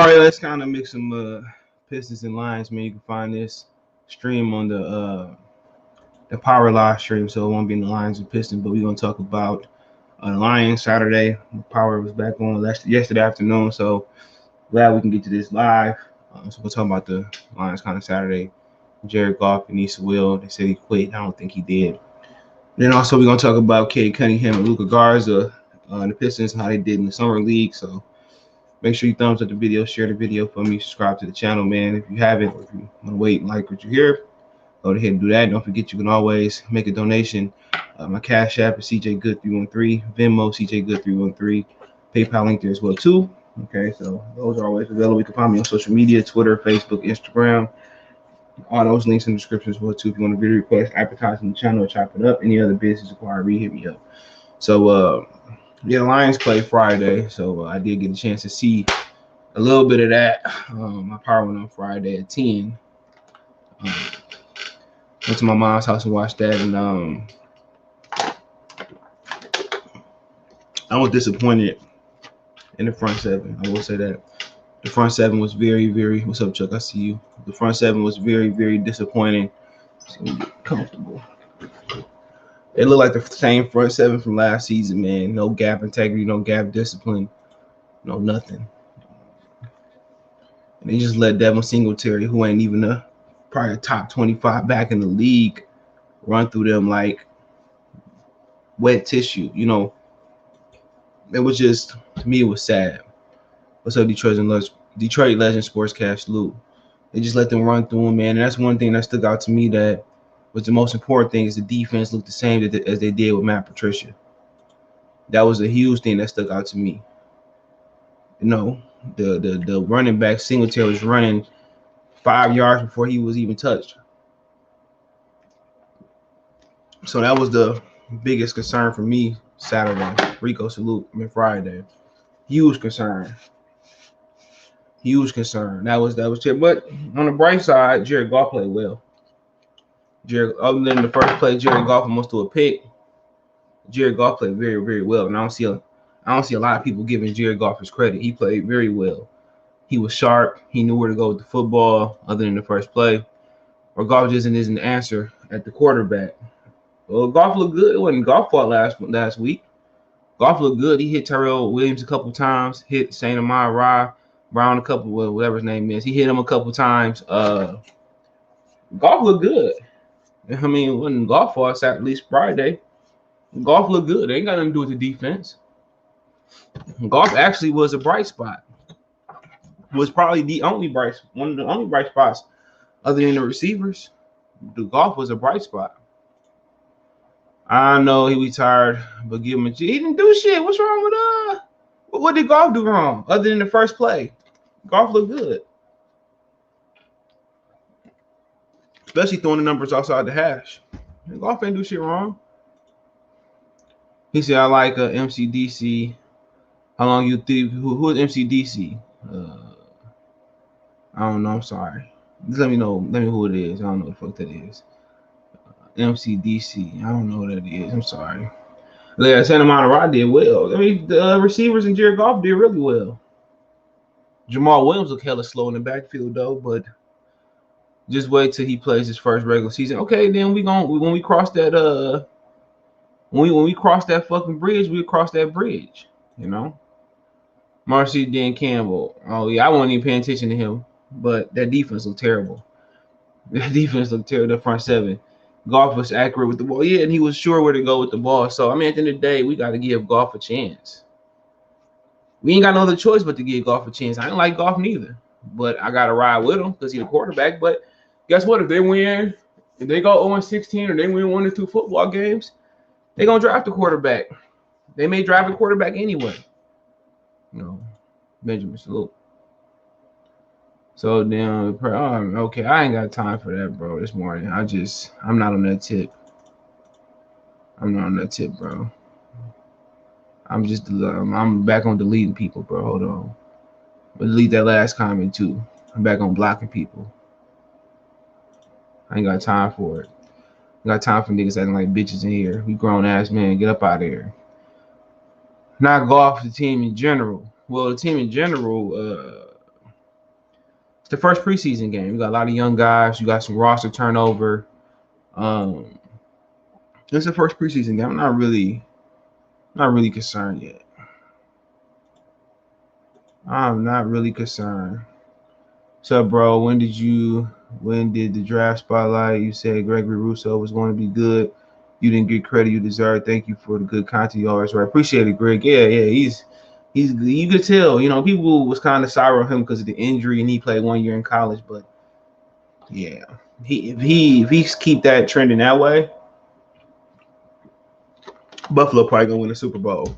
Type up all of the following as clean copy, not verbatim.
All right, let's kind of mix some Pistons and Lions, man. You can find this stream on the Power Live stream, so it won't be in the Lions and Pistons, but we're gonna talk about the Lions Saturday. Power was back on yesterday afternoon, so glad we can get to this live. So we'll talk about the Lions kind of Saturday. Jared Goff, Penei Sewell, they said he quit. I don't think he did. Then also we're gonna talk about Cade Cunningham and Luca Garza, the Pistons, how they did in the summer league. So make sure you thumbs up the video, share the video for me, subscribe to the channel, man. If you haven't, or if you want to wait and like what you hear, go ahead and do that. Don't forget you can always make a donation. My Cash App is CJGood313, Venmo CJGood313, PayPal link there as well too. Okay, so those are always available. You can find me on social media, Twitter, Facebook, Instagram. All those links in the description as well too. If you want a video request, advertising the channel, chop it up, any other business inquiry, hit me up. So the Lions play Friday, so I did get a chance to see a little bit of that. My power went on Friday at 10. Went to my mom's house and watched that, and I was disappointed in the front seven. I will say that. The front seven was very, very. What's up, Chuck? I see you. The front seven was very, very disappointing. It's gonna get comfortable. It looked like the same front seven from last season, man. No gap integrity, no gap discipline, no nothing. And they just let Devin Singletary, who ain't even probably a top 25 back in the league, run through them like wet tissue. You know, it was just, to me, it was sad. What's up, Detroit Legend Sportscastr, Luke? They just let them run through them, man. And that's one thing that stuck out to me that was the most important thing is the defense looked the same as they did with Matt Patricia. That was a huge thing that stuck out to me. You know, the running back Singletary was running 5 yards before he was even touched. So that was the biggest concern for me Saturday. Rico salute. Friday. Huge concern. Huge concern. That was it. But on the bright side, Jared Goff played well. Other than the first play, Jared Goff almost threw a pick. Jared Goff played very, very well, and I don't see a lot of people giving Jared Goff his credit. He played very well. He was sharp. He knew where to go with the football. Other than the first play, or Goff just isn't the answer at the quarterback. Well, Goff looked good. It wasn't Goff fault last week. Goff looked good. He hit Terrell Williams a couple times. Hit Saint Amar Brown a couple, whatever his name is. He hit him a couple times. Goff looked good. I mean, it wasn't Goff fault at least Friday. Goff looked good. They ain't got nothing to do with the defense. Goff actually was a bright spot. Was probably one of the only bright spots other than the receivers. The Goff was a bright spot. I know he retired, but give him he didn't do shit. What's wrong with what did Goff do wrong other than the first play? Goff looked good. Especially throwing the numbers outside the hash. Goff ain't do shit wrong. He said, I like MCDC. How long you think? Who is MCDC? I don't know. I'm sorry. Just let me know. Let me know who it is. I don't know what the fuck that is. MCDC. I don't know what that is. I'm sorry. Yeah, Santa Monica did well. I mean, the receivers and Jared Goff did really well. Jamal Williams looked hella slow in the backfield though, but just wait till he plays his first regular season. Okay, then when we cross that when we cross that fucking bridge, we'll cross that bridge, you know. Marcy Dan Campbell. Oh yeah, I wasn't even paying attention to him, but that defense looked terrible. That defense looked terrible. The front seven. Goff was accurate with the ball. Yeah, and he was sure where to go with the ball. So I mean, at the end of the day, we got to give Goff a chance. We ain't got no other choice but to give Goff a chance. I don't like Goff neither, but I got to ride with him because he's a quarterback. But guess what? If they win, if they go 0-16 or they win 1 or 2 football games, they're going to draft a quarterback. They may draft a quarterback anyway. No, Benjamin Salute. So then, okay, I ain't got time for that, bro, this morning. I'm not on that tip. I'm not on that tip, bro. I'm back on deleting people, bro. Hold on. But delete that last comment too. I'm back on blocking people. I ain't got time for it. I got time for niggas acting like bitches in here. We grown ass men. Get up out of here. Not Goff, the team in general. Well, the team in general, the first preseason game. You got a lot of young guys. You got some roster turnover. It's the first preseason game. I'm not really concerned yet. I'm not really concerned. So, bro, when did the draft spotlight? You said Gregory Rousseau was going to be good. You didn't get credit you deserve. Thank you for the good content you always write. Appreciate it, Greg. Yeah, he's you could tell, people was kind of sour on him because of the injury and he played 1 year in college, but yeah, if he keep that trending that way, Buffalo probably gonna win the Super Bowl.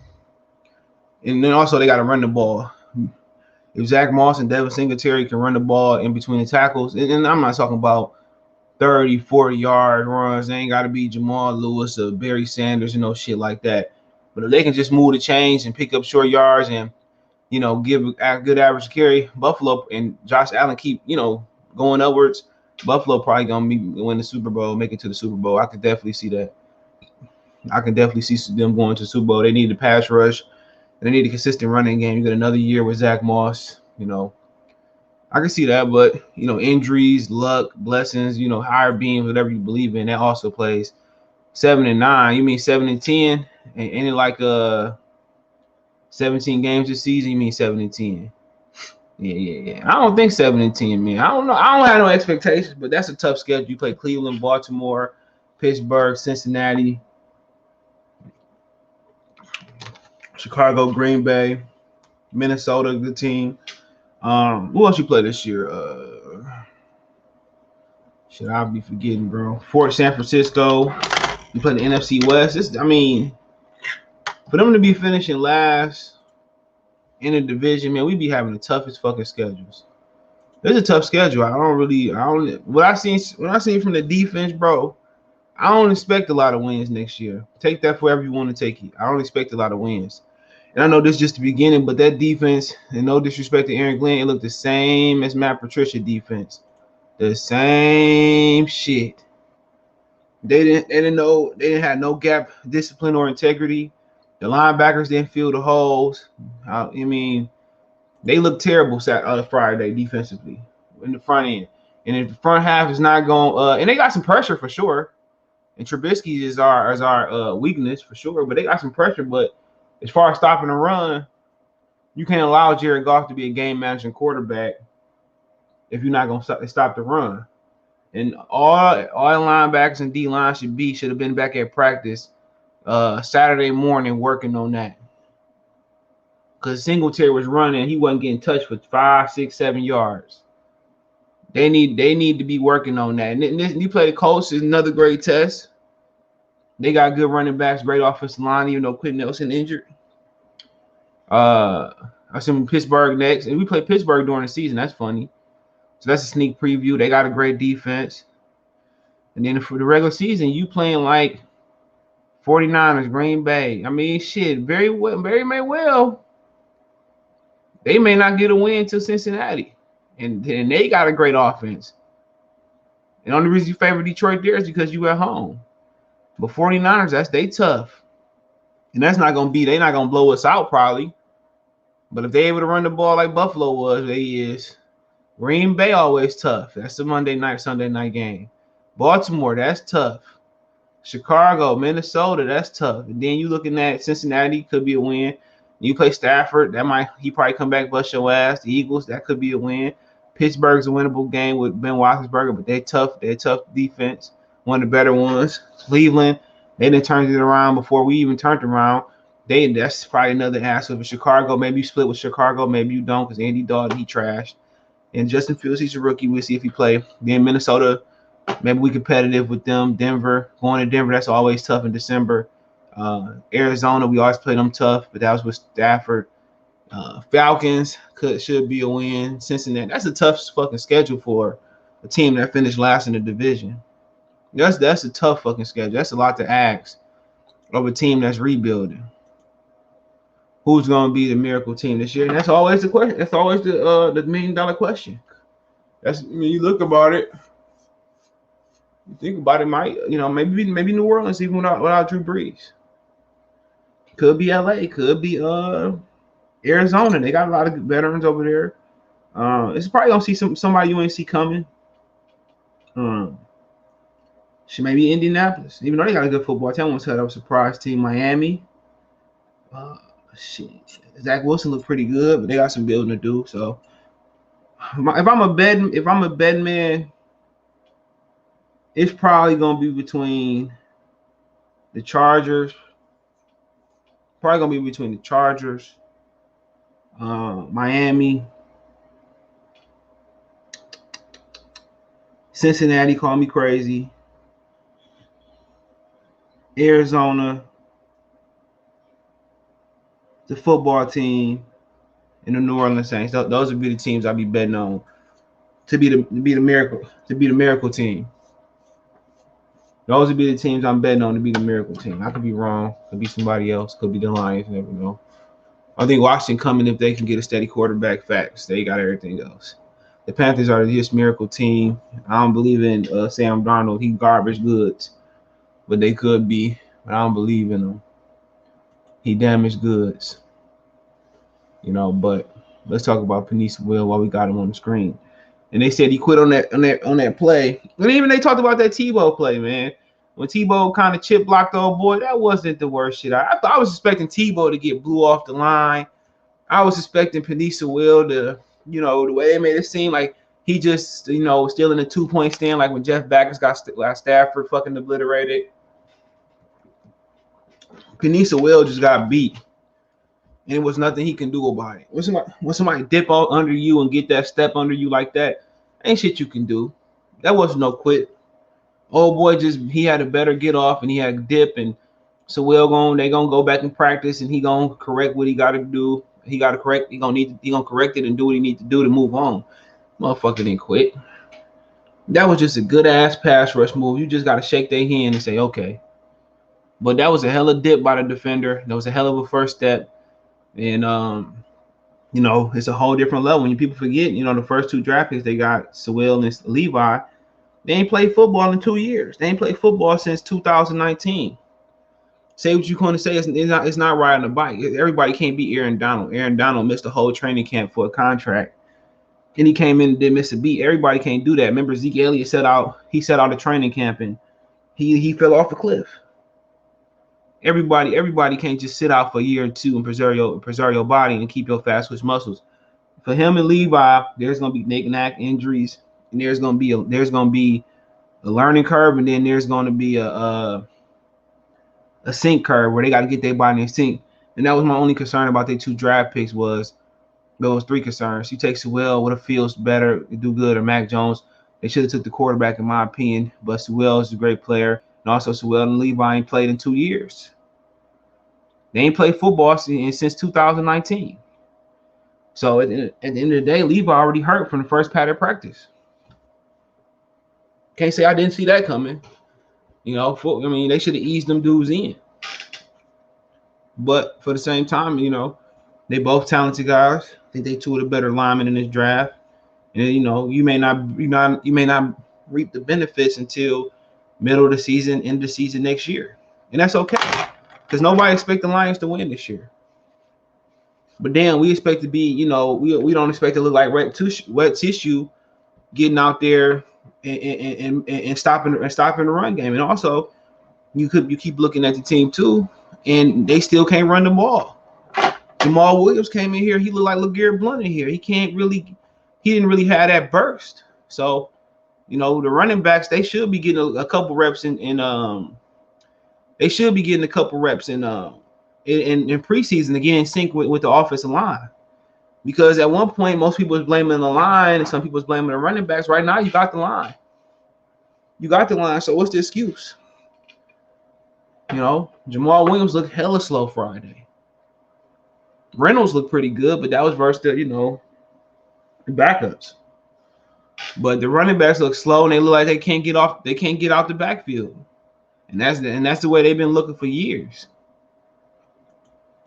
And then also they got to run the ball. If Zach Moss and Devin Singletary can run the ball in between the tackles, and I'm not talking about 30, 40-yard runs. They ain't got to be Jamal Lewis or Barry Sanders, shit like that. But if they can just move the chains and pick up short yards and, give a good average carry, Buffalo and Josh Allen keep, going upwards, Buffalo probably going to win the Super Bowl, make it to the Super Bowl. I could definitely see that. I can definitely see them going to the Super Bowl. They need the pass rush. They need a consistent running game. You got another year with Zach Moss, I can see that, but injuries, luck, blessings, higher beams, whatever you believe in, that also plays. 7-9. You mean 7-10? Ain't it like 17 games this season? You mean 7-10? Yeah. I don't think 7-10, man. I don't know. I don't have no expectations, but that's a tough schedule. You play Cleveland, Baltimore, Pittsburgh, Cincinnati, Chicago, Green Bay, Minnesota, good team. Who else you play this year? Should I be forgetting, bro? Fort San Francisco. You play the NFC West. For them to be finishing last in the division, man, we be having the toughest fucking schedules. It's a tough schedule. What I seen from the defense, bro, I don't expect a lot of wins next year. Take that for wherever you want to take it. I don't expect a lot of wins. And I know this is just the beginning, but that defense, and no disrespect to Aaron Glenn, it looked the same as Matt Patricia defense. The same shit. They didn't have no gap discipline or integrity. The linebackers didn't fill the holes. They look terrible Friday defensively in the front end. And if the front half is not going, and they got some pressure for sure. And Trubisky is our weakness for sure, but they got some pressure. But as far as stopping the run, you can't allow Jared Goff to be a game-managing quarterback if you're not going to stop the run. And all linebackers and D-line should have been back at practice Saturday morning working on that. Because Singletary was running, he wasn't getting touched for 5, 6, 7 yards. They need to be working on that. And you play the Colts is another great test. They got good running backs, great offensive line, even though Quentin Nelson injured. I assume Pittsburgh next. And we play Pittsburgh during the season. That's funny. So that's a sneak preview. They got a great defense. And then for the regular season, you playing like 49ers, Green Bay. Very well. They may not get a win to Cincinnati. And they got a great offense. And the only reason you favor Detroit there is because you at home. But 49ers, they tough. And they're not gonna blow us out probably. But if they able to run the ball like Buffalo was, they is. Green Bay always tough. That's the Monday night, Sunday night game. Baltimore, that's tough. Chicago, Minnesota, that's tough. And then you looking at Cincinnati, could be a win. You play Stafford, he probably come back, bust your ass. The Eagles, that could be a win. Pittsburgh's a winnable game with Ben Roethlisberger, but they're tough. They're tough defense. One of the better ones. Cleveland, they didn't turn it around before we even turned around. That's probably another ass of Chicago. Maybe you split with Chicago, maybe you don't, because Andy Dalton, he trashed. And Justin Fields, he's a rookie. We'll see if he play. Then Minnesota, maybe we competitive with them. Denver, going to Denver, that's always tough in December. Arizona, we always play them tough, but that was with Stafford. Falcons should be a win. Cincinnati, that's a tough fucking schedule for a team that finished last in the division. That's a tough fucking schedule. That's a lot to ask of a team that's rebuilding. Who's going to be the miracle team this year? And that's always the question. That's always the $1 million question. You look about it. You think about it, maybe New Orleans even without Drew Brees. Could be LA. Could be Arizona. They got a lot of veterans over there. It's probably gonna see somebody you ain't see coming. She may be Indianapolis, even though they got a good football team. I want to tell that was a surprise team. Miami. Shit. Zach Wilson looked pretty good, but they got some building to do. So if I'm a betting man, it's probably gonna be between the Chargers. Probably gonna be between the Chargers, Miami, Cincinnati. Call me crazy. Arizona, the football team, and the New Orleans Saints. Those would be the teams I'd be betting on to be the miracle team. Those would be the teams I'm betting on to be the miracle team. I could be wrong. Could be somebody else. Could be the Lions. You never know. I think Washington coming if they can get a steady quarterback. Facts. They got everything else. The Panthers are just miracle team. I don't believe in Sam Darnold. He garbage goods, but they could be. But I don't believe in him. He damaged goods. But let's talk about Penei Sewell while we got him on the screen. And they said he quit on that play. And even they talked about that Tebow play, man. When Tebow kind of chip blocked the old boy, that wasn't the worst shit. I was expecting Tebow to get blew off the line. I was expecting Penei Sewell to, the way they made it seem like he just, still in the 2-point stand, like when Jeff Backus got Stafford fucking obliterated. Penei Sewell just got beat. And it was nothing he can do about it. When somebody dip out under you and get that step under you like that, ain't shit you can do. That wasn't no quit. Old boy he had a better get off and he had a dip, and Sewell they gonna go back and practice and he gonna correct what he gotta do. He gonna correct it and do what he need to do to move on. Motherfucker didn't quit. That was just a good ass pass rush move. You just gotta shake their hand and say, okay. But that was a hell of a dip by the defender. That was a hell of a first step. And it's a whole different level. When people forget, the first 2 draft picks they got, Sewell and Levi, they ain't played football in 2 years. They ain't played football since 2019. Say what you're going to say. It's not riding a bike. Everybody can't be Aaron Donald. Aaron Donald missed a whole training camp for a contract, and he came in and didn't miss a beat. Everybody can't do that. Remember, Zeke Elliott set out a training camp and he fell off a cliff. Everybody can't just sit out for a year or 2 and preserve your body and keep your fast twitch muscles. For him and Levi, there's gonna be knick-knack injuries, and there's gonna be a learning curve, and then there's gonna be a sync curve where they got to get their body in sync. And that was my only concern about their 2 draft picks was those 3 concerns. You take Sewell, what if feels better, do good, or Mac Jones. They should have took the quarterback in my opinion, but Sewell is a great player, and also Sewell and Levi ain't played in 2 years. They ain't played football since 2019. So at the end of the day, Levi already hurt from the first padded practice. Can't say I didn't see that coming. They should have eased them dudes in. But for the same time, they both talented guys. I think they 2 of the better linemen in this draft. And you may not reap the benefits until middle of the season, end of the season next year, and that's okay. Because nobody expect the Lions to win this year. But damn, we expect to be, we don't expect to look like wet tissue getting out there and stopping the run game. And also, you keep looking at the team too, and they still can't run the ball. Jamal Williams came in here, he looked like LeGarrette Blount in here. He didn't really have that burst. So, the running backs, they should be getting a couple reps They should be getting a couple reps in preseason to get in sync with the offensive line. Because at one point, most people was blaming the line and some people was blaming the running backs. Right now, you got the line. So what's the excuse? Jamal Williams looked hella slow Friday. Reynolds looked pretty good, but that was versus the backups. But the running backs look slow and they look like they can't get out the backfield. And that's the way they've been looking for years.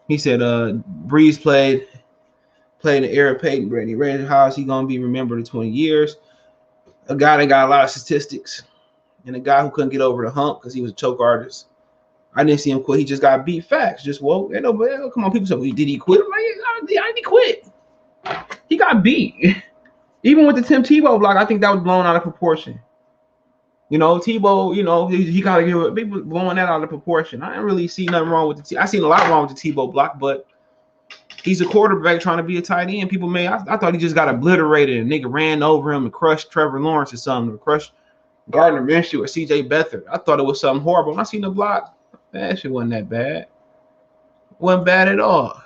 He said Breeze played in the era of Peyton Brady. How is he gonna be remembered in 20 years? A guy that got a lot of statistics, and a guy who couldn't get over the hump because he was a choke artist. I didn't see him quit. He just got beat. Facts. Just woke. Come on, people say, well, did he quit? Like, did he quit? He got beat. Even with the Tim Tebow block, I think that was blown out of proportion. Tebow, he got to give people blowing that out of proportion. I didn't really see nothing wrong with I seen a lot wrong with the Tebow block, but he's a quarterback trying to be a tight end. People I thought he just got obliterated and nigga ran over him and crushed Trevor Lawrence or something, or crushed Gardner Minshew or CJ Beathard. I thought it was something horrible. When I seen the block, that shit wasn't that bad. Wasn't bad at all.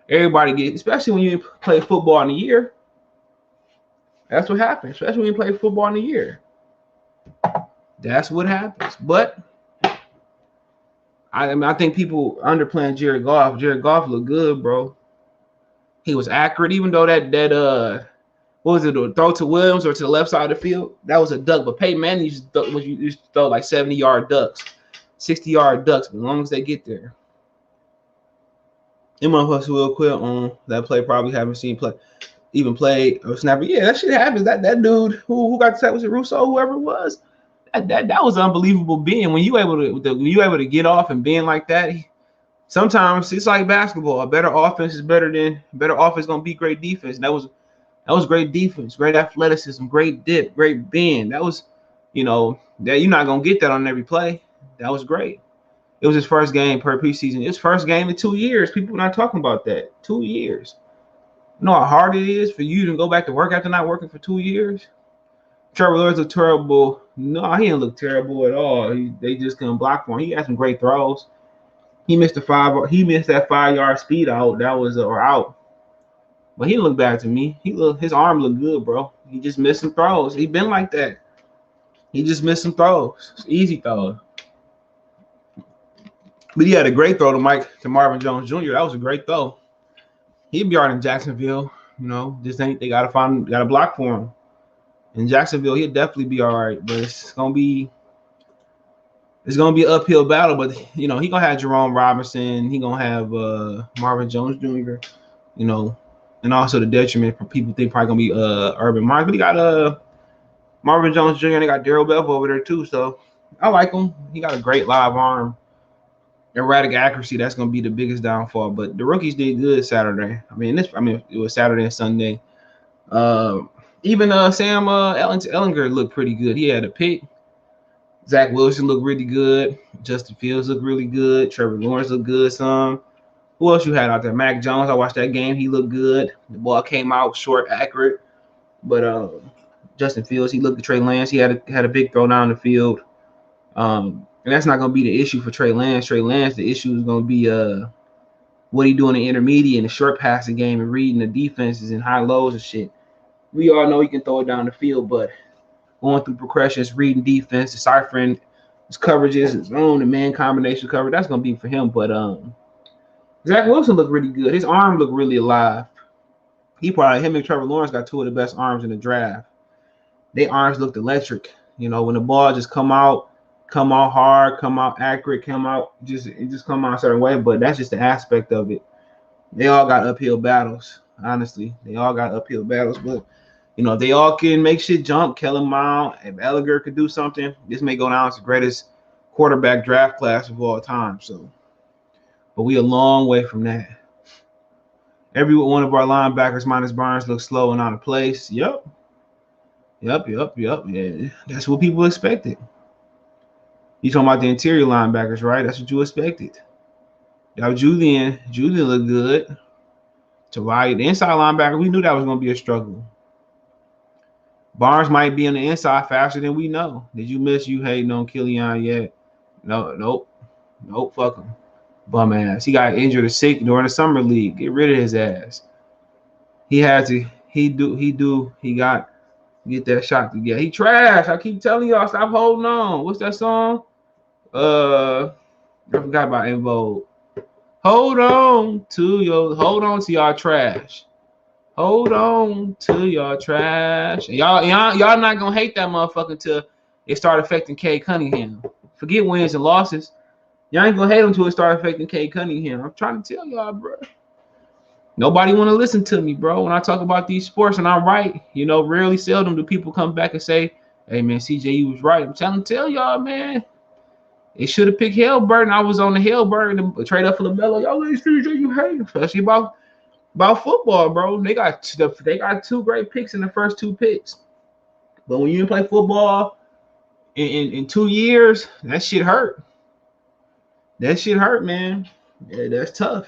Everybody especially when you play football in the year. That's what happens, especially when you play football in the year. That's what happens. But I think people underplaying Jared Goff. Jared Goff looked good, bro. He was accurate, even though that what was it, a throw to Williams or to the left side of the field? That was a duck. But Peyton Manning used to throw like 70-yard ducks, 60-yard ducks, as long as they get there. Them motherfuckers will quit on that play. Probably haven't seen play or snapper. Yeah, that shit happens. That dude who got sacked, was it Russo? Whoever it was. That was unbelievable being when you able to get off and being like that. Sometimes it's like basketball. A better offense gonna beat great defense. That was great defense, great athleticism, great dip, great bend. That was, that you're not gonna get that on every play. That was great. It was his first game per preseason. His first game in 2 years. People are not talking about that. 2 years. You know how hard it is for you to go back to work after not working for 2 years? Trevor Lawrence looked terrible. No, he didn't look terrible at all. They just couldn't block for him. He had some great throws. He missed that 5-yard speed out. That was out. But he didn't look bad to me. His arm looked good, bro. He just missed some throws. He been like that. He just missed some throws. Easy throws. But he had a great throw to Marvin Jones Jr. That was a great throw. He'd be all right in Jacksonville. They gotta block for him. In Jacksonville, he'll definitely be all right. But it's gonna be an uphill battle. But he gonna have Jerome Robinson. He gonna have Marvin Jones Jr. And also the detriment for people think probably gonna be Urban Meyer. But he got Marvin Jones Jr. and they got Darrell Bell over there too. So I like him. He got a great live arm. Erratic accuracy, that's going to be the biggest downfall. But the rookies did good Saturday. It was Saturday and Sunday. Even Sam Ellinger looked pretty good. He had a pick. Zach Wilson looked really good. Justin Fields looked really good. Trevor Lawrence looked good some. Who else you had out there? Mac Jones, I watched that game. He looked good. The ball came out short, accurate. But Justin Fields, he looked at Trey Lance. He had a big throw down the field. And that's not going to be the issue for Trey Lance. The issue is going to be what he doing in the intermediate and the short passing game and reading the defenses and high lows and shit. We all know he can throw it down the field, but going through progressions, reading defense, deciphering his coverages, his zone and man combination coverage, that's going to be for him. But Zach Wilson looked really good. His arm looked really alive. Him and Trevor Lawrence got two of the best arms in the draft. Their arms looked electric. When the ball just come out hard, come out accurate, come out a certain way, but that's just the aspect of it. They all got uphill battles, honestly. They all got uphill battles, but they all can make shit jump. Kellen Mond, if Ellinger could do something, this may go down as the greatest quarterback draft class of all time. So, but we a long way from that. Every one of our linebackers minus Barnes looks slow and out of place. Yep. Yeah, that's what people expected. You talking about the interior linebackers, right? That's what you expected. Now Julian looked good. Tavai, the inside linebacker, we knew that was going to be a struggle. Barnes might be on the inside faster than we know. Did you miss you hating on Killian yet? Nope, fuck him. Bum ass. He got injured or sick during the summer league. Get rid of his ass. He got get that shot to get. He trash. I keep telling y'all, stop holding on. What's that song? I forgot about En Vogue. Hold on to y'all trash. Hold on to y'all trash. Y'all not gonna hate that motherfucker until it start affecting Cade Cunningham. Forget wins and losses. Y'all ain't gonna hate him until it start affecting Cade Cunningham. I'm trying to tell y'all, bro. Nobody want to listen to me, bro. When I talk about these sports and I'm right, rarely seldom do people come back and say, hey, man, CJ, you was right. I'm trying to tell y'all, man. They should have picked Hellburton. I was on the Hellburton and trade up for LaMelo. Y'all let CJ, you hate him. Especially about About football, bro. They got 2 great picks in the first 2 picks. But when you play football in 2 years, that shit hurt. That shit hurt, man. Yeah, that's tough.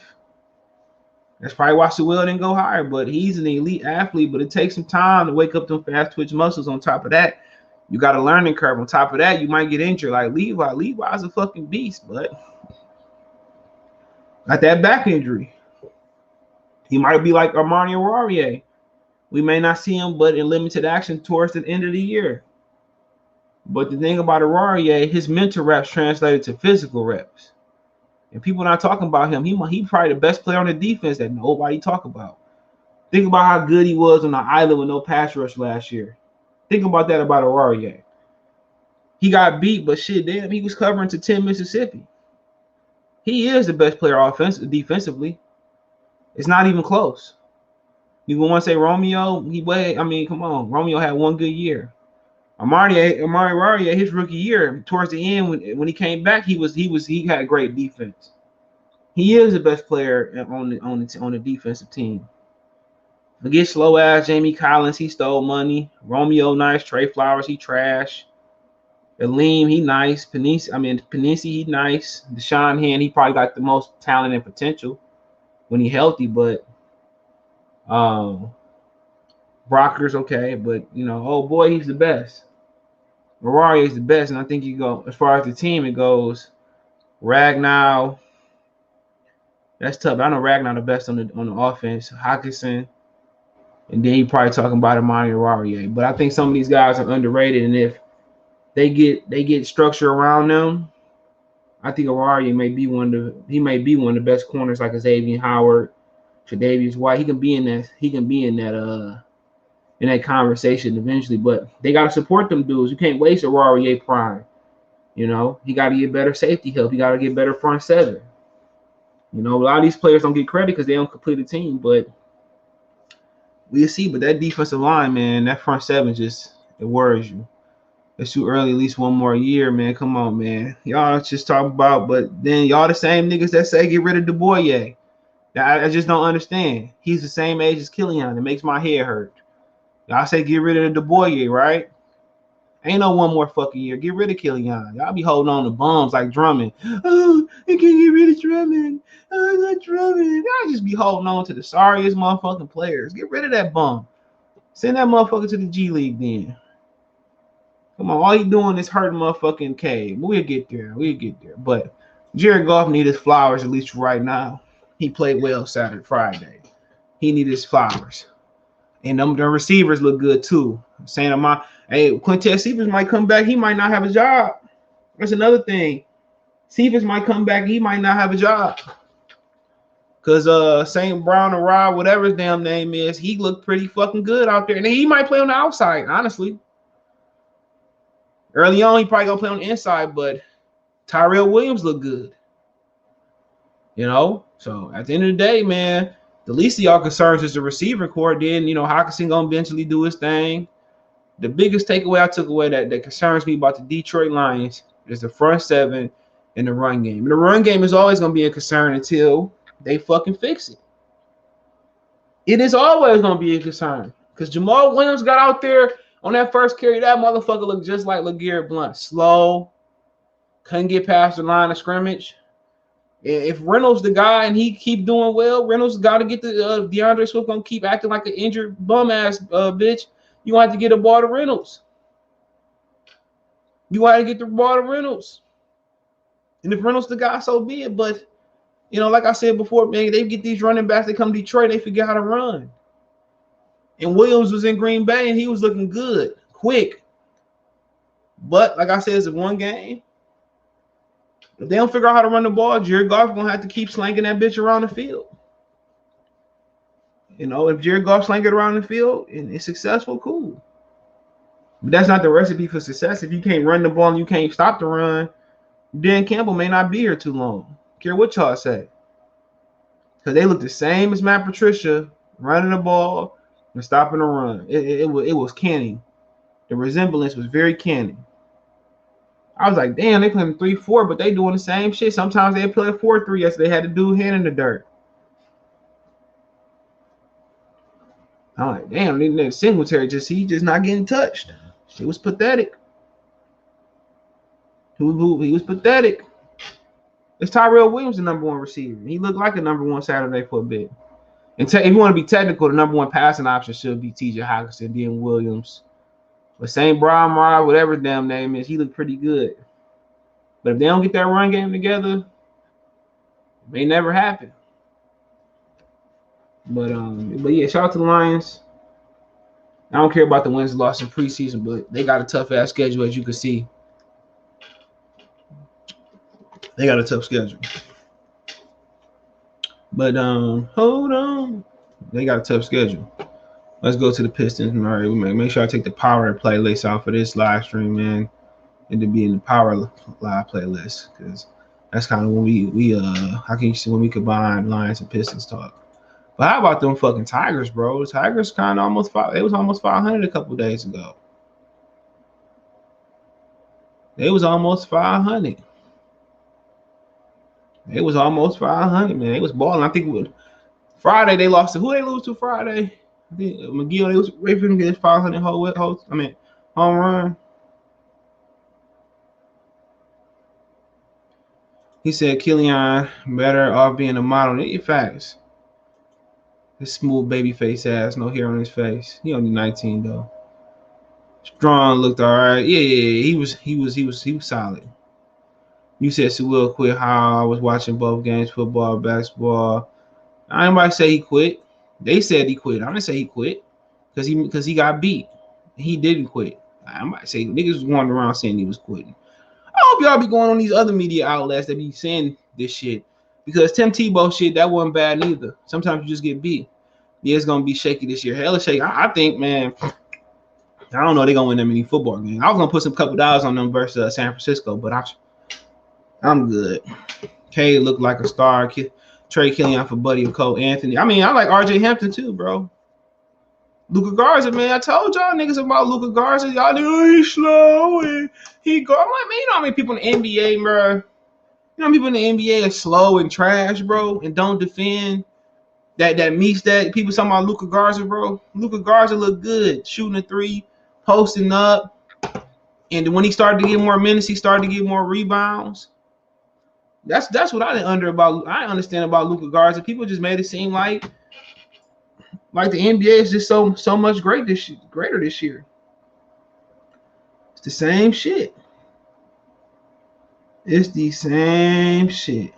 That's probably why Sewell didn't go higher. But he's an elite athlete. But it takes some time to wake up them fast twitch muscles. On top of that, you got a learning curve. On top of that, you might get injured. Like Levi. Levi's a fucking beast, but got that back injury. He might be like Armani Aurier. We may not see him, but in limited action towards the end of the year. But the thing about Aurier, his mental reps translated to physical reps. And people not talking about him. He probably the best player on the defense that nobody talk about. Think about how good he was on the island with no pass rush last year. Think about that about Aurier. He got beat, but shit, damn, he was covering to 10 Mississippi. He is the best player defensively. It's not even close. You want to say Romeo? Come on. Romeo had one good year. Amari Aurier, his rookie year, towards the end when he came back, he had a great defense. He is the best player on the defensive team. Forget slow ass Jamie Collins, he stole money. Romeo nice. Trey Flowers, he trash. Aleem, he nice. Penei, he nice. Deshaun Hand, he probably got the most talent and potential when he healthy, but Brockers okay, but oh boy, he's the best. Aurier is the best, and I think you go as far as the team it goes. Ragnow, that's tough. I know Ragnow the best on the offense. Hawkinson, and then you probably talking about Amani Aurier. But I think some of these guys are underrated, and if they get structure around them, I think Aurier may be one of the best corners like Xavier Howard, Tre'Davious White. He can be in that conversation eventually, but they gotta support them dudes. You can't waste Aurier prime. He got to get better safety help. He got to get better front seven. A lot of these players don't get credit because they don't complete a team, but we'll see. But that defensive line, man, that front seven it worries you. It's too early, at least one more year, man. Come on, man. Y'all just talk about, but then y'all the same niggas that say get rid of Du Bois. I just don't understand. He's the same age as Killian. It makes my head hurt. Y'all say get rid of Du Bois, right? Ain't no one more fucking year. Get rid of Killian. Y'all be holding on to bums like Drummond. Oh, I can't get rid of Drummond. Oh, I got Drummond. Y'all just be holding on to the sorriest motherfucking players. Get rid of that bum. Send that motherfucker to the G League then. Come on, all you doing is hurting motherfucking Cade. We'll get there. But Jared Goff need his flowers, at least right now. He played well Friday. He need his flowers. And the receivers look good too. I'm saying Quintez Cephas might come back. He might not have a job. That's another thing. Cephas might come back. He might not have a job. Because St. Brown or Rob, whatever his damn name is, he looked pretty fucking good out there. And he might play on the outside, honestly. Early on, he probably going to play on the inside, but Tyrell Williams looked good. So at the end of the day, man, the least of y'all concerns is the receiver core. Then, Hawkinson going to eventually do his thing. The biggest takeaway I took away that concerns me about the Detroit Lions is the front seven and the run game. And the run game is always going to be a concern until they fucking fix it. It is always going to be a concern because Jamal Williams got out there on that first carry. That motherfucker looked just like LeGarrette Blount. Slow. Couldn't get past the line of scrimmage. If Reynolds the guy and he keep doing well, Reynolds got to get the DeAndre Swift going to keep acting like an injured bum-ass bitch. You want to get the ball to Reynolds. And if Reynolds the guy, so be it. But, like I said before, man, they get these running backs. They come to Detroit, they forget how to run. And Williams was in Green Bay, and he was looking good, quick. But, like I said, it's one game. If they don't figure out how to run the ball, Jared Goff going to have to keep slanging that bitch around the field. If Jared Goff slang it around the field and it's successful, cool. But that's not the recipe for success. If you can't run the ball and you can't stop the run, Dan Campbell may not be here too long. Care what y'all say. Because they look the same as Matt Patricia, running the ball and stopping the run. It was canny. The resemblance was very canny. I was like, damn, they playing 3-4, but they doing the same shit. Sometimes they play 4-3 yesterday. They had to do hand in the dirt. I'm like, damn, that Singletary he just not getting touched. It was pathetic. He was pathetic. It's Tyrell Williams, the number one receiver. He looked like a number one Saturday for a bit. And if you want to be technical, the number one passing option should be T.J. Hockenson, then Williams. But St. Brown, whatever his damn name is, he looked pretty good. But if they don't get that run game together, it may never happen. But yeah, shout out to the Lions. I don't care about the wins and losses in preseason, but they got a tough ass schedule, as you can see. They got a tough schedule. But hold on. They got a tough schedule. Let's go to the Pistons. All right, make sure I take the power playlist out for this live stream, man. And to be in the power live playlist, because that's kind of when when we combine Lions and Pistons talk. But how about them fucking Tigers, bro? The Tigers kind of almost almost 500 a couple days ago. They was almost 500. It was almost 500, man. They was balling. I think Friday they lost to who they lose to Friday. I think McGill. They was ready for them to get 500 home run. He said Killian better off being a model. In facts. This smooth baby face ass, no hair on his face. He only 19 though. Strong looked all right. Yeah, he was solid. You said Sewell quit. How I was watching both games, football, basketball. I ain't about to say he quit. They said he quit. I didn't say he quit because he got beat. He didn't quit. I might say niggas was going around saying he was quitting. I hope y'all be going on these other media outlets that be saying this shit, because Tim Tebow shit, that wasn't bad neither. Sometimes you just get beat. Yeah, it's gonna be shaky this year. Hella shaky. I think, man. I don't know they're gonna win that many football games. I was gonna put some couple dollars on them versus San Francisco, but I'm good. Cade looked like a star. Trade Killian for Buddy and Cole Anthony. I mean, I like RJ Hampton too, bro. Luca Garza, man. I told y'all niggas about Luca Garza. Y'all know he's slow and he go. I'm like, man, you know how many people in the NBA, bro? You know how many people in the NBA are slow and trash, bro, and don't defend? That meets that. People talking about Luca Garza, bro. Luca Garza looked good, shooting a three, posting up. And when he started to get more minutes, he started to get more rebounds. That's what I understand about Luca Garza. People just made it seem like the NBA is just so much greater this year. It's the same shit. It's the same shit.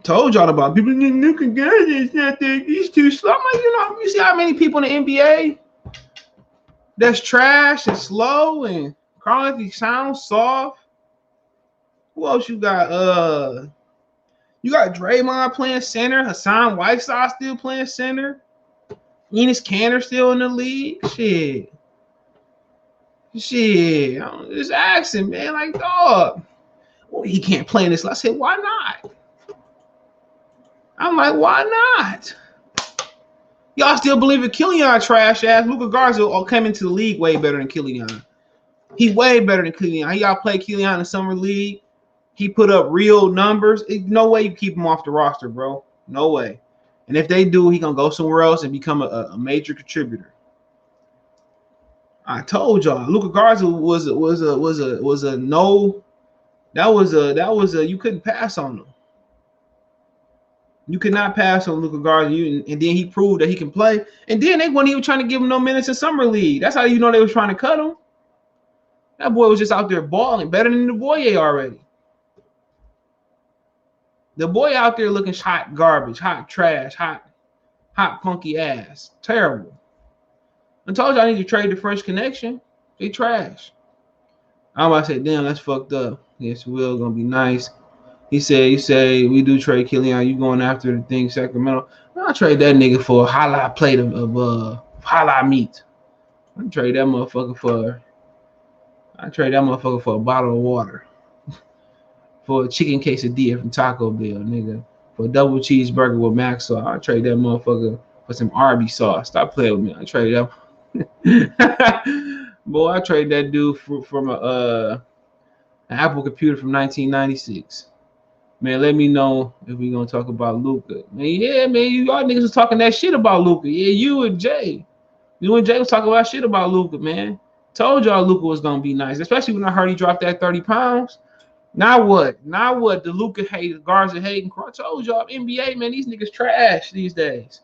Told y'all about people. Luca Garza is not there. He's too slow. I'm like, you see how many people in the NBA that's trash and slow and chronically sound soft. Who else you got? You got Draymond playing center. Hassan Whiteside still playing center. Enes Kanter still in the league. Shit. I'm just asking, man. Like, dog. Well, he can't play in this. I said, why not? I'm like, why not? Y'all still believe in Killian trash ass? Luca Garza came into the league way better than Killian. He way better than Killian. Y'all play Killian in the summer league. He put up real numbers. No way you keep him off the roster, bro. No way. And if they do, he gonna go somewhere else and become a major contributor. I told y'all, Luca Garza was a no. That was a you couldn't pass on him. You could not pass on Luca Garza, and then he proved that he can play. And then they weren't even trying to give him no minutes in summer league. That's how you know they was trying to cut him. That boy was just out there balling, better than the boy already. The boy out there looking hot garbage, hot trash, hot funky ass. Terrible. I told you I need to trade the French Connection. They trash. I'm about to say, damn, that's fucked up. Yes, Will gonna be nice. He said, you say we do trade Killian. You going after the thing, Sacramento? I'll trade that nigga for a halal plate of halal meat. I'll trade that motherfucker for a bottle of water. For a chicken quesadilla from Taco Bell, nigga. For a double cheeseburger with mac sauce. I'll trade that motherfucker for some Arby sauce. Stop playing with me. I trade that. Boy, I trade that dude from an Apple computer from 1996. Man, let me know if we gonna talk about Luka. Man, yeah, man, y'all niggas was talking that shit about Luka. Yeah, you and Jay was talking about shit about Luka, man. Told y'all Luka was gonna be nice, especially when I heard he dropped that 30 pounds. Now what? Now what? The Luca Hayes, Garza Hayden. I told y'all, NBA, man, these niggas trash these days.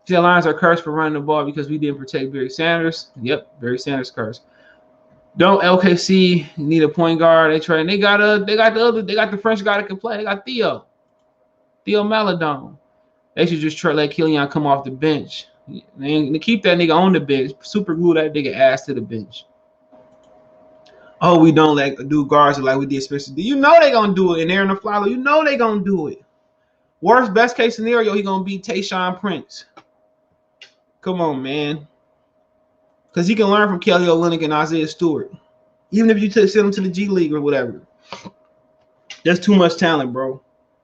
The Lions are cursed for running the ball because we didn't protect Barry Sanders. Yep, Barry Sanders cursed. Don't LKC need a point guard? They got the French guy that can play. They got Theo Maladon. They should just let Killian come off the bench. They keep that nigga on the bench. Super glue that nigga ass to the bench. Oh, we don't do guards like we did Spencer. You know they gonna do it. And Aaron Aflalo, you know they gonna do it. Worst, best case scenario, he gonna beat Tayshaun Prince. Come on, man. Because he can learn from Kelly Olynyk and Isaiah Stewart. Even if you send him to the G League or whatever. There's too much talent, bro.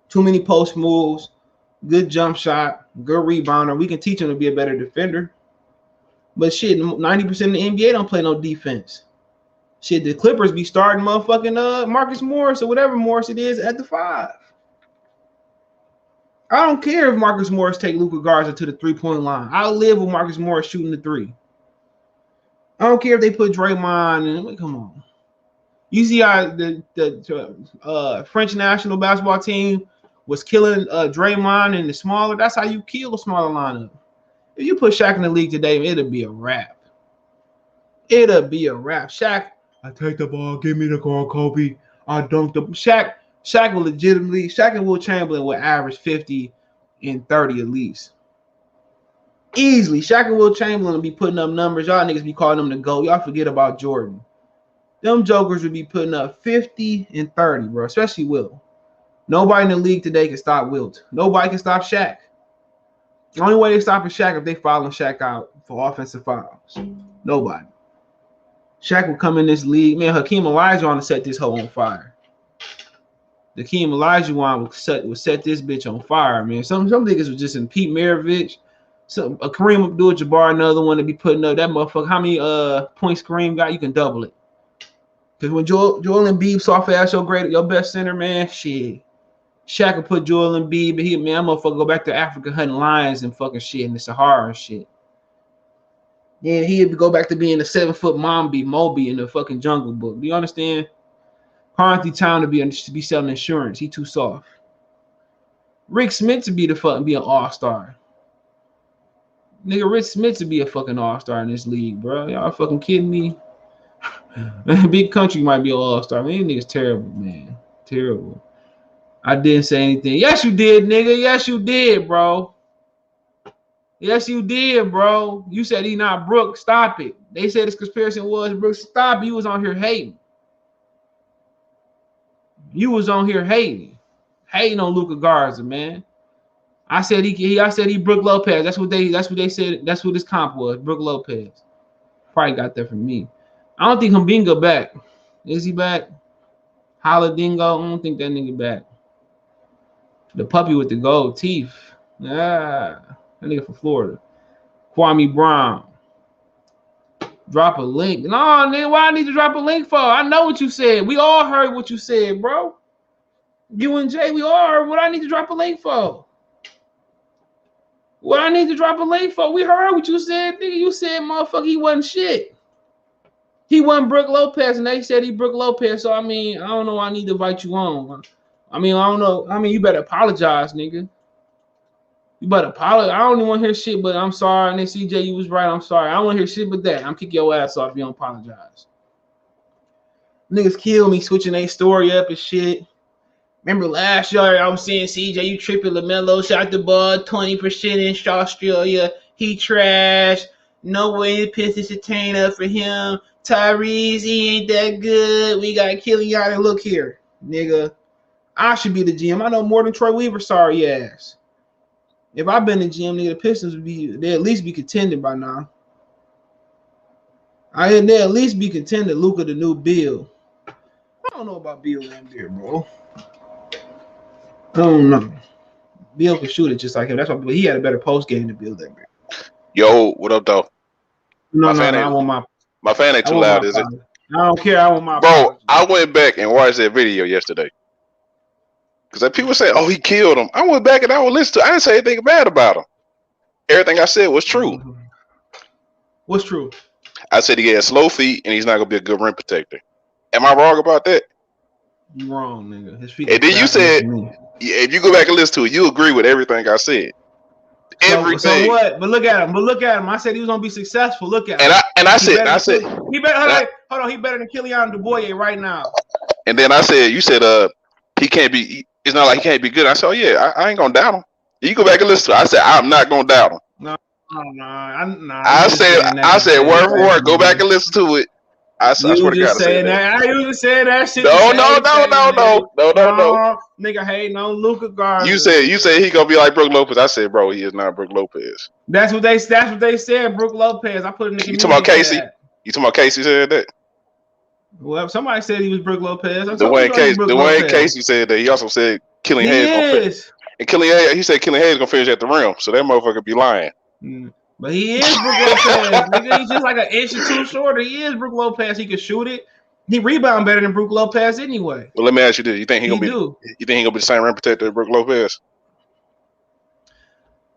Too many post moves. Good jump shot. Good rebounder. We can teach him to be a better defender. But shit, 90% of the NBA don't play no defense. Shit, the Clippers be starting motherfucking Marcus Morris or whatever Morris it is at the 5. I don't care if Marcus Morris take Luca Garza to the 3-point line. I'll live with Marcus Morris shooting the 3. I don't care if they put Draymond in. Come on. You see how the French national basketball team was killing Draymond and the smaller. That's how you kill the smaller lineup. If you put Shaq in the league today, it'll be a wrap. It'll be a wrap. Shaq, I take the ball, give me the ball, Kobe. I dunk the Shaq will legitimately. Shaq and Will Chamberlain will average 50 and 30 at least. Easily. Shaq and Will Chamberlain will be putting up numbers. Y'all niggas be calling them the GOAT. Y'all forget about Jordan. Them jokers would be putting up 50 and 30, bro. Especially Will. Nobody in the league today can stop Wilt. Nobody can stop Shaq. The only way they stopping Shaq if they following Shaq out for offensive fouls. Nobody. Shaq will come in this league. Man, Hakeem Olajuwon to set this hoe on fire. Hakeem Olajuwon will set this bitch on fire, man. Some niggas was just in Pete Maravich. Kareem Abdul-Jabbar, another one to be putting up. That motherfucker, how many points Kareem got? You can double it. Because when Joel Embiid soft ass your best center, man, shit. Shaq will put Joel Embiid, but I'm motherfucker go back to Africa hunting lions and fucking shit in the Sahara and shit. Yeah, he'd go back to being a 7-foot Moby in the fucking Jungle Book. Do you understand? Carnty Town to be selling insurance. He too soft. Rick Smith to be an all-star. Nigga, Rick Smith to be a fucking all-star in this league, bro. Y'all fucking kidding me? Big Country might be an all-star. Man, these niggas terrible, man. Terrible. I didn't say anything. Yes, you did, nigga. Yes, you did, bro. Yes, you did, bro. You said he not Brooke. Stop it. They said this conspiracy was Brooke. Stop it. You was on here hating. You was on here hating on Luca Garza, man. I said he Brooke Lopez. That's what they said. That's what his comp was. Brooke Lopez. Probably got that from me. I don't think Humbinga back. Is he back? Holadingo. I don't think that nigga back. The puppy with the gold teeth. That nigga from Florida. Kwame Brown. Drop a link. No, nigga, why I need to drop a link for? I know what you said. We all heard what you said, bro. You and Jay, we all heard what I need to drop a link for. What I need to drop a link for? We heard what you said, nigga. You said, motherfucker, he wasn't shit. He wasn't Brooke Lopez, and they said he Brooke Lopez. So, I don't know why I need to invite you on. I don't know. You better apologize, nigga. You better apologize. I don't even want to hear shit, but I'm sorry. And then CJ, you was right. I'm sorry. I don't want to hear shit but that. I'm kicking your ass off if you don't apologize. Niggas kill me switching their story up and shit. Remember last year I was saying CJ, you tripping. LaMelo shot the ball 20% in Australia. He trash. No way the Pistons should chain up for him. Tyrese, he ain't that good. We got Killian. And look here, nigga. I should be the GM. I know more than Troy Weaver, sorry ass. If I've been the GM, nigga, the Pistons they at least be contending by now. They at least be contending. Luka the new Bill. I don't know about Bill Laimbeer, bro. I don't know. Bill can shoot it just like him. That's why he had a better post game than Bill Laimbeer. Yo, what up, though? No, I want my fan ain't too loud, is it? I don't care. I want my bro. I went back and watched that video yesterday. Because like, people say, "Oh, he killed him." I went back and I would listen to. I didn't say anything bad about him. Everything I said was true. What's true? I said he had slow feet and he's not gonna be a good rim protector. Am I wrong about that? You wrong, nigga. His feet. And then you said, if you go back and listen to it, you agree with everything I said. Everything. So what? But look at him. I said he was gonna be successful. Look at him. I said he better. Hold on. He better than Killian Hayes right now. And then I said, you said, he can't be. It's not like he can't be good. I said, oh yeah, I ain't gonna doubt him. You go back and listen to it. I said, I'm not gonna doubt him. No. I said word for word. Go back and listen to it. I swear to God, I said that. I usually say that shit. No. Nigga, hey, no Luca Garza. You said he gonna be like Brook Lopez. I said, bro, he is not Brook Lopez. That's what they said. Brook Lopez. I put it in the. You talking about Casey? You talking about Casey said that? Well, somebody said he was Brook Lopez. Dwayne Casey said that. He also said Killian Hayes gonna finish. And Killian Hayes, he said Killian Hayes gonna finish at the rim. So that motherfucker be lying. But he is Brook Lopez. Nigga, he's just like an inch or two shorter. He is Brook Lopez. He can shoot it. He rebound better than Brook Lopez anyway. Well, let me ask you this: You think he gonna be the same rim protector as Brook Lopez?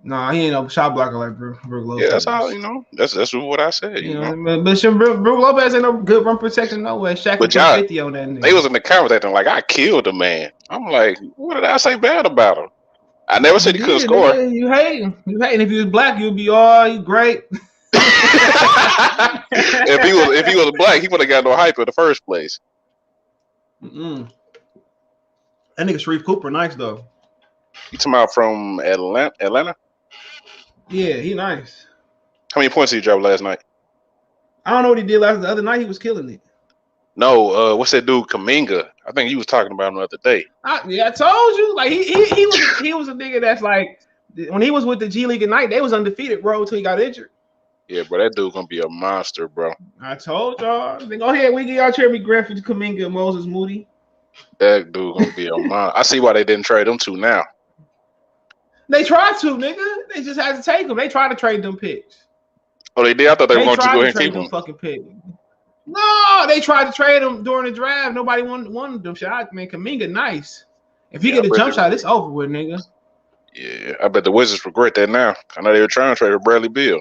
Nah, he ain't no shot blocker like Brook Lopez. Yeah, that's how That's what I said. You know? But Brook Lopez ain't no good rim protector no way. Shaq was 50 on that nigga. They was in the comments acting like I killed the man. I'm like, what did I say bad about him? I never said he couldn't score. Nigga, you hating. If he was black, you'd be all great. If he was black, he would have got no hype in the first place. That nigga Sharif Cooper nice though. You talking about from Atlanta? Yeah, he nice. How many points did he drop last night? I don't know what he did the other night. He was killing it. No, what's that dude Kuminga? I think he was talking about him the other day. I told you, like he was a nigga that's like when he was with the G League Ignite, they was undefeated, bro, until he got injured. Yeah, bro, that dude gonna be a monster, bro. I told y'all. Then go ahead, we get y'all Cherry Griffin, Kuminga, and Moses Moody. That dude gonna be a monster. I see why they didn't trade them two now. They tried to, nigga. They just had to take them. They tried to trade them picks. Oh, they did. I thought they were going to go ahead and keep them. Fucking pick. No, they tried to trade them during the draft. Nobody wanted them shot. Man, Kuminga nice. If you get a jump shot, it's over with, nigga. Yeah, I bet the Wizards regret that now. I know they were trying to trade with Bradley Beal.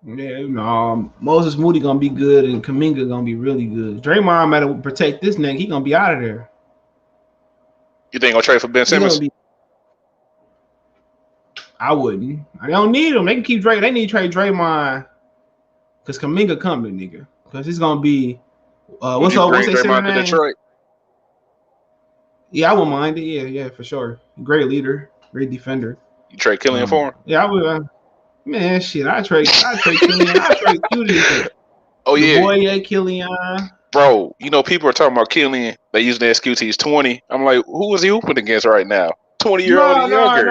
Yeah, no, Moses Moody gonna be good and Kuminga gonna be really good. Draymond better protect this nigga. He gonna be out of there. You think gonna trade for Ben Simmons? I wouldn't. I don't need him. They can keep Drake. They need to trade Draymond because Kuminga coming, nigga. Because it's gonna be what's they say name? Detroit? Yeah, I wouldn't mind it. Yeah, for sure. Great leader, great defender. You trade Killian for him? Yeah, I would. Man, shit, I trade Killian. I trade Killian. Oh yeah, boy, Killian. Bro, you know people are talking about Killian. They use the excuse he's 20. I'm like, who is he hooping against right now? 20-year-old and younger.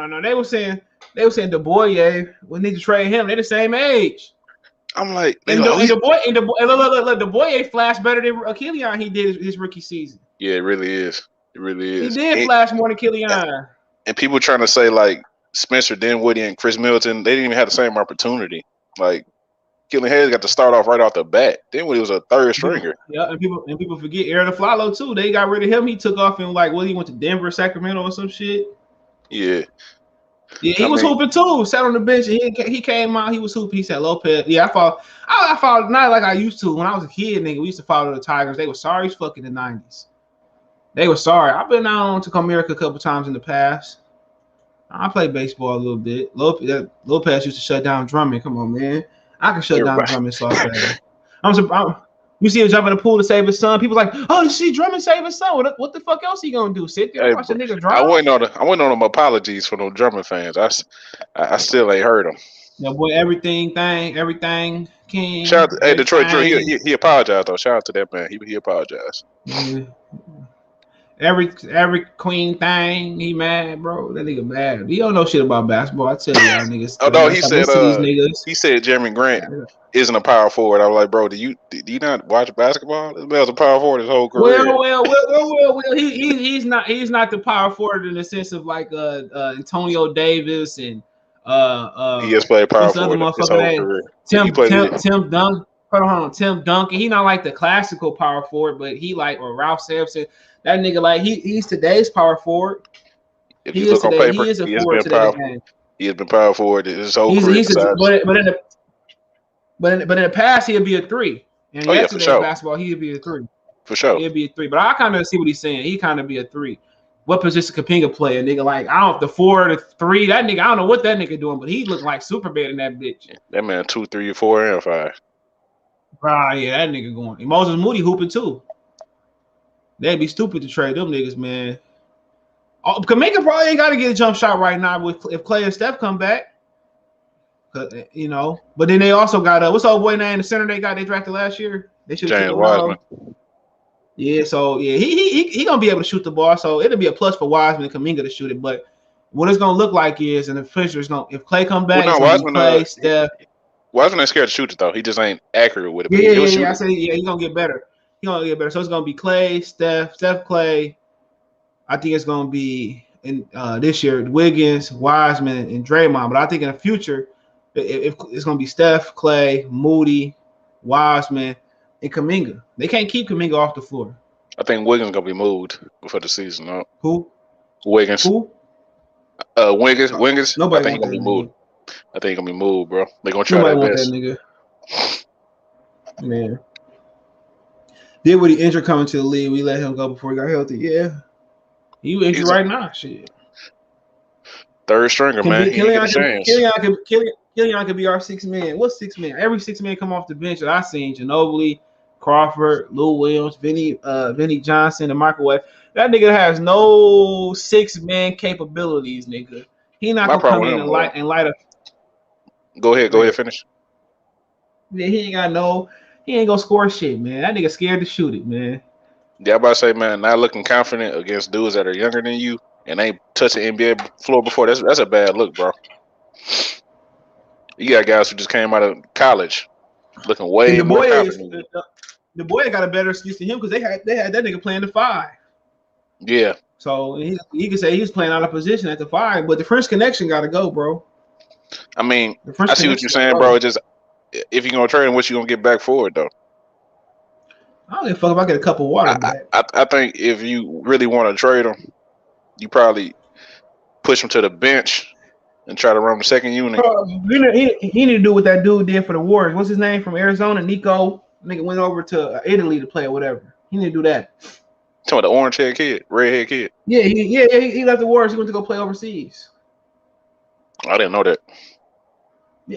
No. They were saying the boy, we need to trade him. They're the same age. I'm like, the boy flashed better than Killian. He did his rookie season. Yeah, it really is. He did flash more than Killian. And people trying to say like Spencer Dinwiddie and Chris Middleton, they didn't even have the same opportunity. Like Killian Hayes got to start off right off the bat. Dinwiddie was a third stringer. Yeah, and people forget Aaron Aflalo too. They got rid of him. He took off and he went to Denver, Sacramento, or some shit. Yeah. Yeah, he was hooping too. Sat on the bench. And he came out. He was hooping. He said Lopez. Yeah, I followed not like I used to when I was a kid. Nigga, we used to follow the Tigers. They were sorry as fuck in the 90s. They were sorry. I've been out to Comerica a couple times in the past. I played baseball a little bit. Lopez used to shut down Drummond. Come on, man. I can shut down Drummond so fast. You see him jump in the pool to save his son. People like, oh, you see Drummond save his son. What the fuck else he gonna do? Sit there and watch the nigga drive? I went on them apologies for those Drummond fans. I still ain't heard them. Yeah, boy, everything king. Shout out to Detroit Drew. He apologized though. Shout out to that man. He apologized. Yeah. Every queen thing, he mad, bro. That nigga mad. He don't know shit about basketball. I tell y'all niggas. Oh no, he said Jeremy Grant isn't a power forward. I was like, bro, do you not watch basketball? This man's a power forward his whole career. Well. He's not the power forward in the sense of like Antonio Davis and he has played power forward his whole career. Tim Duncan. Hold on, Tim Duncan. He not like the classical power forward, but he like or Ralph Sampson. That nigga, like he's today's power forward. If you look on paper, He is a he has forward been today's powerful. game. He has been power forward his whole He's career. but in the past he'll be a 3. And Oh yeah, for yesterday's sure. basketball he'll be a 3. For sure. He'll be a 3. But I kind of see what he's saying. He kind of be a 3. What position Kapinga play? A nigga like, I don't know, the 4 or the 3. That nigga, I don't know what that nigga doing, but he look like Superman in that bitch. That man 2, 3, 4, and 5. Right, yeah, that nigga going. And Moses Moody hooping too. They'd be stupid to trade them niggas, man. Kaminga probably ain't got to get a jump shot right now if Clay and Steph come back. You know, but then they also got what's the old boy name? The center they drafted last year. They should James Wiseman. Yeah, so yeah, he gonna be able to shoot the ball. So it'll be a plus for Wiseman and Kaminga to shoot it. But what it's gonna look like is, and the Fisher is gonna, if Clay come back, Wiseman, Clay, Steph. Wiseman ain't scared to shoot it though. He just ain't accurate with it. Yeah. I said he's gonna get better. So it's gonna be Clay, Steph, Clay. I think it's gonna be in this year Wiggins, Wiseman, and Draymond. But I think in the future, if it's gonna be Steph, Clay, Moody, Wiseman, and Kaminga. They can't keep Kaminga off the floor. I think Wiggins gonna be moved before the season. No? Who? Wiggins. Who? Wiggins. Nobody I think he's gonna be moved. I think he's gonna be moved, bro. They're gonna try Nobody their want best. that nigga. Man. Did what he injured coming to the league. We let him go before he got healthy. Yeah. He injured right now. Shit. Third stringer, man. Killian could be our 6 man. What's 6 man? Every 6 man come off the bench that I seen. Ginobili, Crawford, Lou Williams, Vinny Johnson, the microwave. That nigga has no 6 man capabilities, nigga. He not gonna come in and light up. Go ahead, finish. Yeah, he ain't gonna score shit, man. That nigga scared to shoot it, man. Yeah, I'm about to say, man, not looking confident against dudes that are younger than you and ain't touched the NBA floor before. That's a bad look, bro. You got guys who just came out of college looking way more confident. The boy got a better excuse than him because they had that nigga playing the 5. Yeah. So he could say he was playing out of position at the 5, but the French connection got to go, bro. I mean, I see what you're saying, bro. Just if you're gonna trade him, what you gonna get back for it, though? I don't give a fuck if I get a cup of water back. I think if you really want to trade him, you probably push him to the bench and try to run the second unit. He need to do what that dude did for the Warriors. What's his name from Arizona? Nico. Nigga went over to Italy to play or whatever. He need to do that. Talking about the orange head kid, red head kid. Yeah, he left the Warriors. He went to go play overseas. I didn't know that.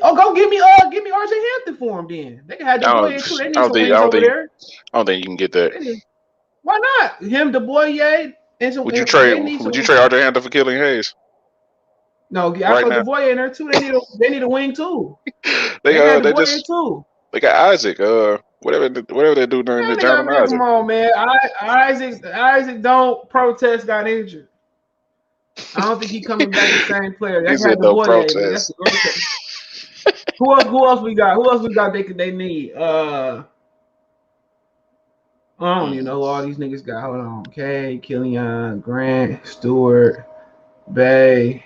Oh, go give me RJ Hampton for him then. They can have the boy too. They need some wings over there. I don't think you can get that. Why not? Him, the boy, and some. Would you trade RJ Hampton for Killian Hayes? No, I thought the boy in there too. They need a wing too. They got Isaac. Whatever they do during the John Isaac. Come on, man. Isaac don't protest. Got injured. I don't think he coming back the same player. That's had the boy. That's the Who else we got? Who else we got? They need. I don't even know who all these niggas got. Hold on. Cade, Killian, Grant, Stewart, Bay.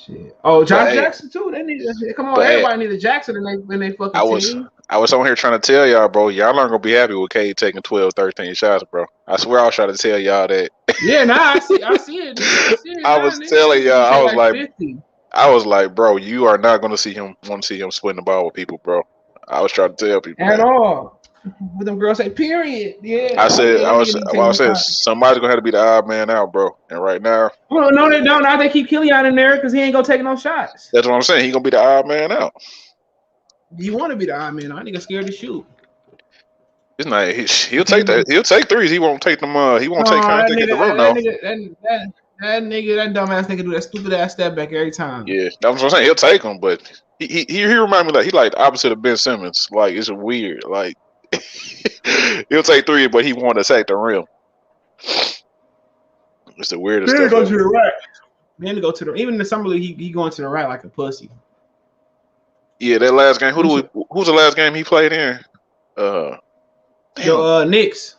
Shit. Oh, Josh Jackson too. They need. Come on, everybody need a Jackson in they fucking team. I was on here trying to tell y'all, bro. Y'all aren't gonna be happy with Cade taking 12, 13 shots, bro. I swear I was trying to tell y'all that. Yeah, I see it. I was telling y'all, I was like, bro, you are not gonna want to see him splitting the ball with people, bro. I was trying to tell people at all. But them girls say, period. Yeah. I said somebody's gonna have to be the odd man out, bro. And right now, well, no, they don't. Now they keep Killian in there because he ain't gonna take no shots. That's what I'm saying. He gonna be the odd man out. You want to be the odd man out? Nigga scared to shoot. It's not. He'll take that. He'll take threes. He won't take them. He won't take contact at the rim though. That dumbass nigga do that stupid ass step back every time. Yeah, that's what I'm saying. He'll take them, but he remind me he like the opposite of Ben Simmons. Like it's weird. Like he'll take three, but he won't attack the rim. It's the weirdest stuff. Go to the right. Man, to go to the even in the summer league, he going to the right like a pussy. Yeah, that last game. Who's the last game he played in? Knicks.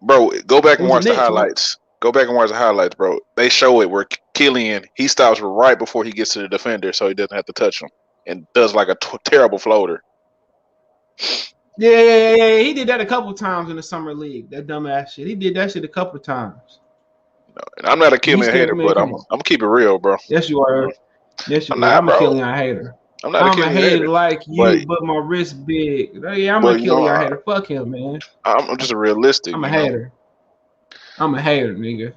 Bro, go back and watch the highlights. Go back and watch the highlights, bro. They show it where Killian, he stops right before he gets to the defender so he doesn't have to touch him and does like a terrible floater. Yeah. He did that a couple times in the summer league. That dumbass shit. He did that shit a couple times. And I'm not a Killian hater, but I'm gonna keep it real, bro. Yes, you are. Yes, you I'm are. not, I'm bro. a Killian hater. I'm a hater like you, but my wrist big. Yeah, I'm a Killian hater. Fuck him, man. I'm just a realistic. I'm a hater. I'm a hater, nigga.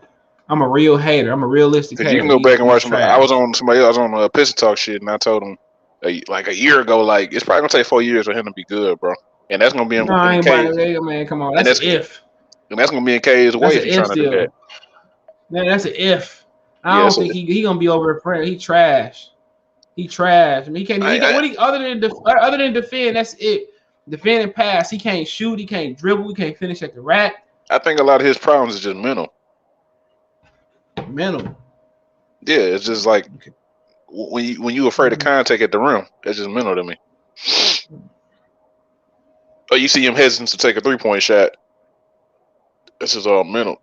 I'm a real hater. I'm a realistic hater. You can go back and watch him. I was on somebody else on Pistons Talk shit, and I told him like a year ago, like it's probably gonna take 4 years for him to be good, bro. And that's gonna be in Cade's. Man, come on. That's an if. And that's gonna be in Cade's way if he's trying to do that. Man, that's an if. I don't think he gonna be over a friend. He trash. He trash. I mean, other than defend, that's it. Defend and pass. He can't shoot. He can't dribble. He can't finish at the rack. I think a lot of his problems is just mental. Mental. Yeah, it's just like when you afraid of contact at the rim. That's just mental to me. Or you see him hesitant to take a 3-point shot. This is all mental.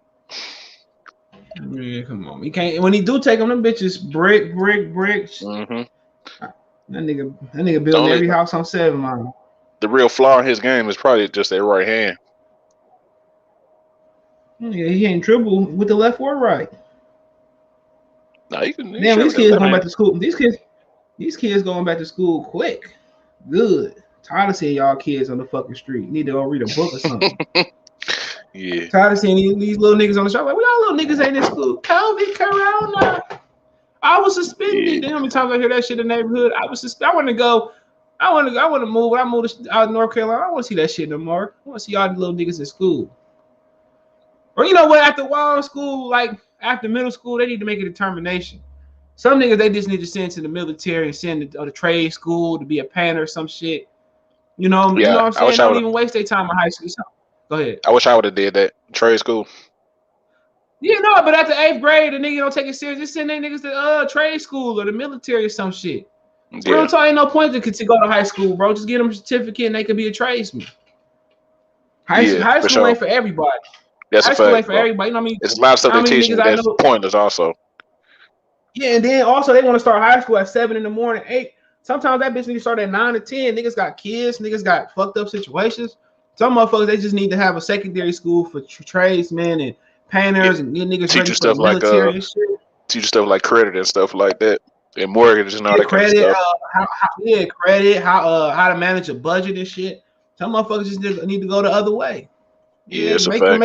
Yeah, come on. He can't. When he do take them bitches brick. Mm-hmm. That nigga building every house on 7 Mile. The real flaw in his game is probably just that right hand. Yeah, he ain't dribble with the left or right. No, he can. Damn, these kids going back to school. These kids going back to school quick. Good. Tired of seeing y'all kids on the fucking street. Need to go read a book or something. Yeah. Tired of seeing these little niggas on the street. Like, we got little niggas ain't in school. COVID, Corona. I was suspended. How many times I hear that shit in the neighborhood? I want to go. I want to move. I moved out of North Carolina. I don't want to see that shit no more. I want to see all the little niggas in school. Or you know what? After a while in school, like after middle school, they need to make a determination. Some niggas they just need to send to the military and send to the trade school to be a painter or some shit. You know what I'm saying? Don't even waste their time in high school. Go ahead. I wish I would have did that. Trade school. Yeah, no, but after 8th grade, the nigga don't take it serious. Just send their niggas to trade school or the military or some shit. Yeah. Real talk, ain't no point to go to high school, bro. Just get them a certificate and they could be a tradesman. High school ain't for everybody. That's high school ain't for everybody. You know what I mean? It's a lot of stuff they teach you that's pointless also. Yeah, and then also they want to start high school at 7 in the morning, 8. Sometimes that bitch need to start at 9 or 10. Niggas got kids. Niggas got fucked up situations. Some motherfuckers, they just need to have a secondary school for tradesmen and painters and get niggas ready for the military and shit. Teach you stuff like credit and stuff like that. And mortgage and all that kind of stuff. Credit, how to manage a budget and shit. Some motherfuckers just need to go the other way. Yeah,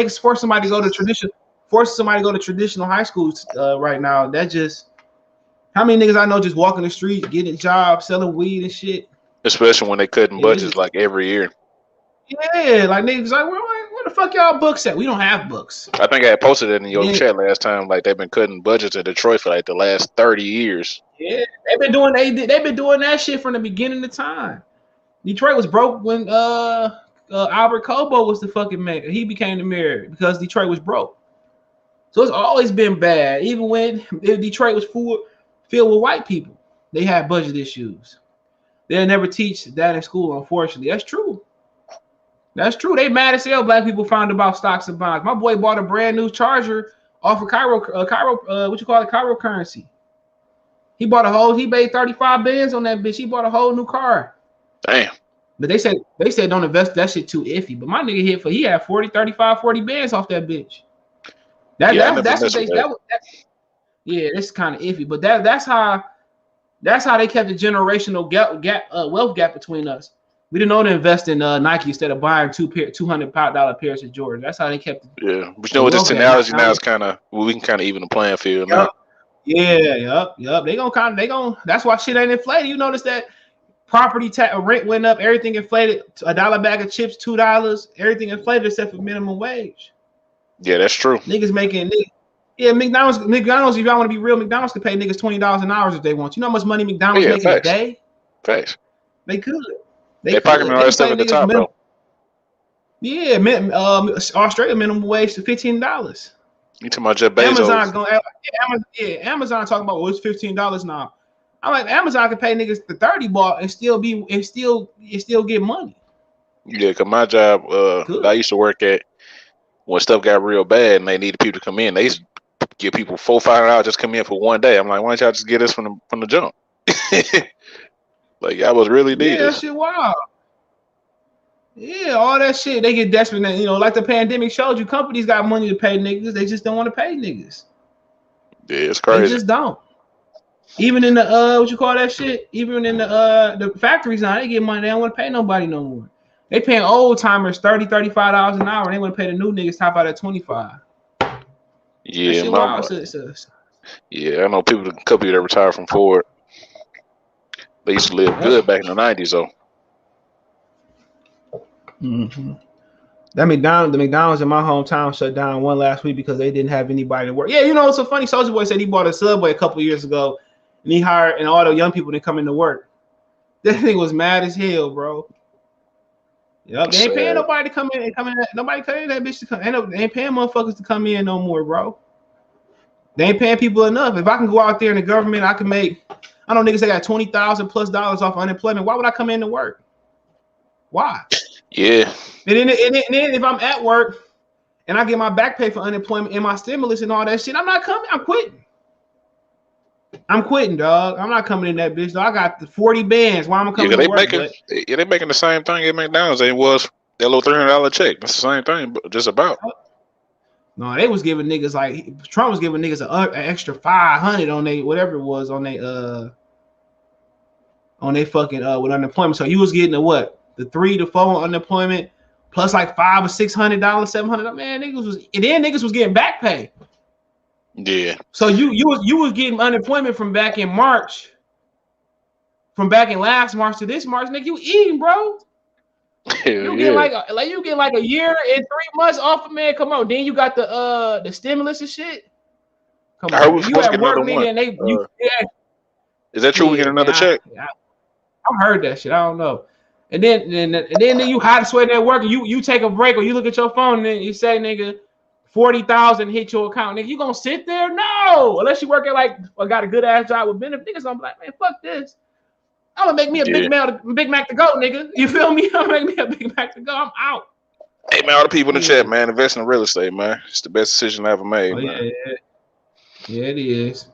force somebody to go to traditional high schools right now. That just how many niggas I know just walking the street, getting jobs, selling weed and shit. Especially when they cutting budgets like every year. Yeah, like niggas like where the fuck y'all books at? We don't have books. I think I had posted it in your chat last time. Like they've been cutting budgets in Detroit for like the last 30 years. Yeah, they've been doing that shit from the beginning of time. Detroit was broke when Albert Cobo was the fucking mayor. He became the mayor because Detroit was broke. So it's always been bad. Even when Detroit was filled with white people, they had budget issues. They'll never teach that in school, unfortunately. That's true. That's true. They mad as hell. Black people found about stocks and bonds. My boy bought a brand new Charger off of Cairo currency. He paid 35 bands on that bitch. He bought a whole new car. Damn. But they said don't invest. That shit too iffy. But my nigga he had 40 bands off that bitch. That's kind of iffy. But that's how they kept the generational wealth gap between us. We didn't know to invest in Nike instead of buying $200 pairs of Jordan. That's how they kept. Yeah, but you know what this technology now is kind of we can kind of even the playing field now. Yeah, yup. They gonna. That's why shit ain't inflated. You notice that property rent went up, everything inflated. $1 bag of chips, $2. Everything inflated except for minimum wage. Yeah, that's true. Niggas making. Yeah, McDonald's. If y'all want to be real, McDonald's could pay niggas $20 an hour if they want. You know how much money McDonald's making a day? Facts. They could. They pocket all that stuff at the top, bro. Yeah, Australia minimum wage to $15. You talking about Jeff Bezos? Amazon talking about it's $15 now. I'm like, Amazon can pay niggas the 30 ball and still get money. Yeah, cause my job that I used to work at when stuff got real bad and they needed people to come in, they used to give people $400-$500 just come in for one day. I'm like, why don't y'all just get this from the jump? Like I was really needed. Yeah, that shit wild. Yeah, all that shit. They get desperate. You know, like the pandemic showed you, companies got money to pay niggas. They just don't want to pay niggas. Yeah, it's crazy. They just don't. Even in the what you call that shit? Even in the factories now, they get money. They don't want to pay nobody no more. They paying old timers $30, $35 an hour. And they want to pay the new niggas top out at $25. Yeah, yeah, I know people, a couple that retired from Ford. They used to live good back in the 90s, though. Mm-hmm. The McDonald's in my hometown shut down one last week because they didn't have anybody to work. Yeah, you know, it's so funny. Soulja Boy said he bought a Subway a couple of years ago, and he hired, and all the young people didn't come into work. That thing was mad as hell, bro. Yep, they ain't paying nobody to come in. Nobody paying that bitch to come. They ain't paying motherfuckers to come in no more, bro. They ain't paying people enough. If I can go out there in the government, I can make. I know niggas that got $20,000+ off unemployment. Why would I come in to work? Why? Yeah. And then if I'm at work and I get my back pay for unemployment and my stimulus and all that shit, I'm not coming. I'm quitting. I'm quitting, dog. I'm not coming in that bitch, dog. I got the 40 bands. Why am I coming to work? They making the same thing at McDonald's. It was that little $300 check. That's the same thing, but just about. No, they was giving niggas like Trump was giving niggas an extra 500 on they whatever it was on they fucking with unemployment. So you was getting the what? The 3 to 4 unemployment plus like $500 or $600, $700. Man, niggas was getting back pay. Yeah. So you was getting unemployment from back in March, from back in last March to this March, nigga. You eating, bro? You get like a year and 3 months off of, man. Come on. Then you got the stimulus and shit. Come on. You at work, nigga, and is that true? We get another check? I heard that shit. I don't know. And then you hot sweating at work, and you take a break or you look at your phone and then you say, nigga, 40,000 hit your account. Nigga, you gonna sit there? No, unless you work at like or got a good ass job with benefits. Niggas gonna be like, man, fuck this. I'm gonna make me a Big Mac to go, nigga. You feel me? I'm gonna make me a Big Mac to go. I'm out. Hey man, all the people in the chat, man, invest in real estate, man. It's the best decision I ever made. Man. Yeah, it is.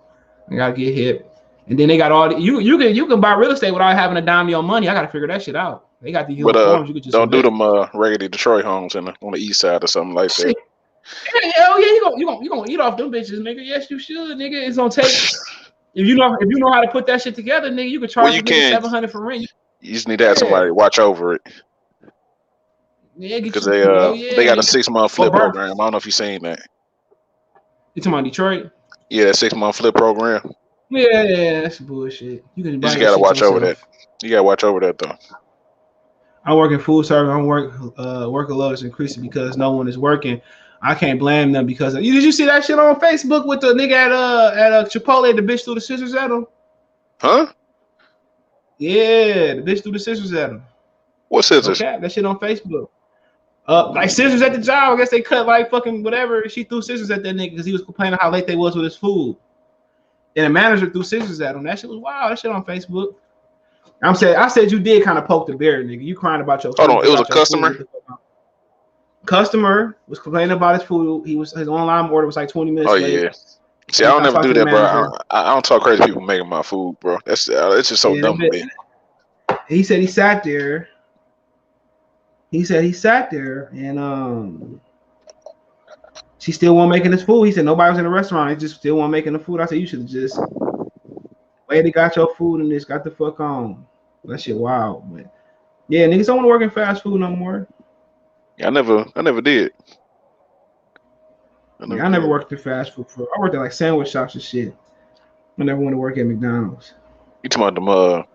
I gotta get hip. And then they got all you can buy real estate without having a dime of your money. I gotta figure that shit out. They got these forms you could just don't do them regular Detroit homes on the east side or something like that. Hell yeah, you gonna eat off them bitches, nigga. Yes, you should, nigga. It's gonna take if you know how to put that shit together, nigga. You could charge $700 for rent. You just need to have somebody watch over it. Yeah, because they got a 6-month flip program. I don't know if you've seen that. You talking about Detroit? Yeah, that 6-month flip program. Yeah, that's bullshit. You just gotta watch over that. You gotta watch over that though. I work in food service. I work load is increasing because no one is working. I can't blame them because did you see that shit on Facebook with the nigga at Chipotle? The bitch threw the scissors at him. Huh? Yeah, the bitch threw the scissors at him. What scissors? Okay, that shit on Facebook. Like scissors at the job. I guess they cut like fucking whatever. She threw scissors at that nigga because he was complaining how late they was with his food. And the manager threw scissors at him. That shit was wild. That shit on Facebook. I said you did kind of poke the bear, nigga. You crying about your food. Hold on, it was a customer. Customer was complaining about his food. His online order was like 20 minutes late. Yeah. See, I don't never do that, bro. I don't talk crazy to people making my food, bro. It's just so dumb to me. He said he sat there. And she still wasn't making his food. He said nobody was in the restaurant. They just still wasn't making the food. I said you should have just waited, got your food, and just got the fuck on. That shit wild, but yeah, niggas don't want to work in fast food no more. Yeah, I never did. I never worked in fast food. I worked at like sandwich shops and shit. I never want to work at McDonald's. You talking about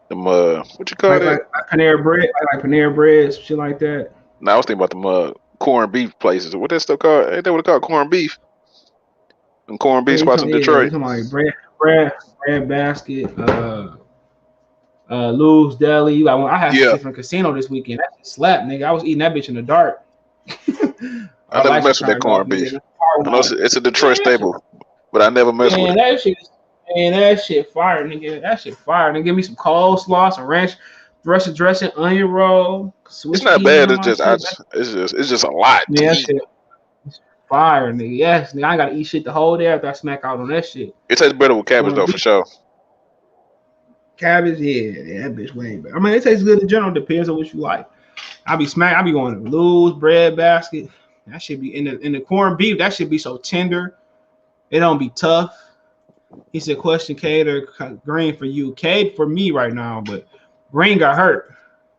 them what you call it? Like Panera Bread, like Panera Bread, shit like that. No, I was thinking about them corned beef places. What that stuff called? Ain't that what it called? Corned beef. Them corned beef spots in Detroit. You talking like bread basket, Lou's Deli. I had a different casino this weekend. That slap, nigga. I was eating that bitch in the dark. I never mess with that corned beef. I know it's a Detroit staple, but I never mess with it. That shit fire, nigga. That shit fire. Then give me some coleslaw, some ranch, Russian dressing, onion roll. It's not bad. It's just a lot. Yeah, that shit fire, nigga. Yes, nigga. I ain't gotta eat shit the whole day after I smack out on that shit. It tastes better with cabbage though, for sure. Cabbage, yeah, that bitch way better. I mean, it tastes good in general. Depends on what you like. I be smack. I be going to Lou's bread basket. That should be in the corned beef. That should be so tender. It don't be tough. He said, "Question Cade or Green for you? Cade for me right now, but Green got hurt.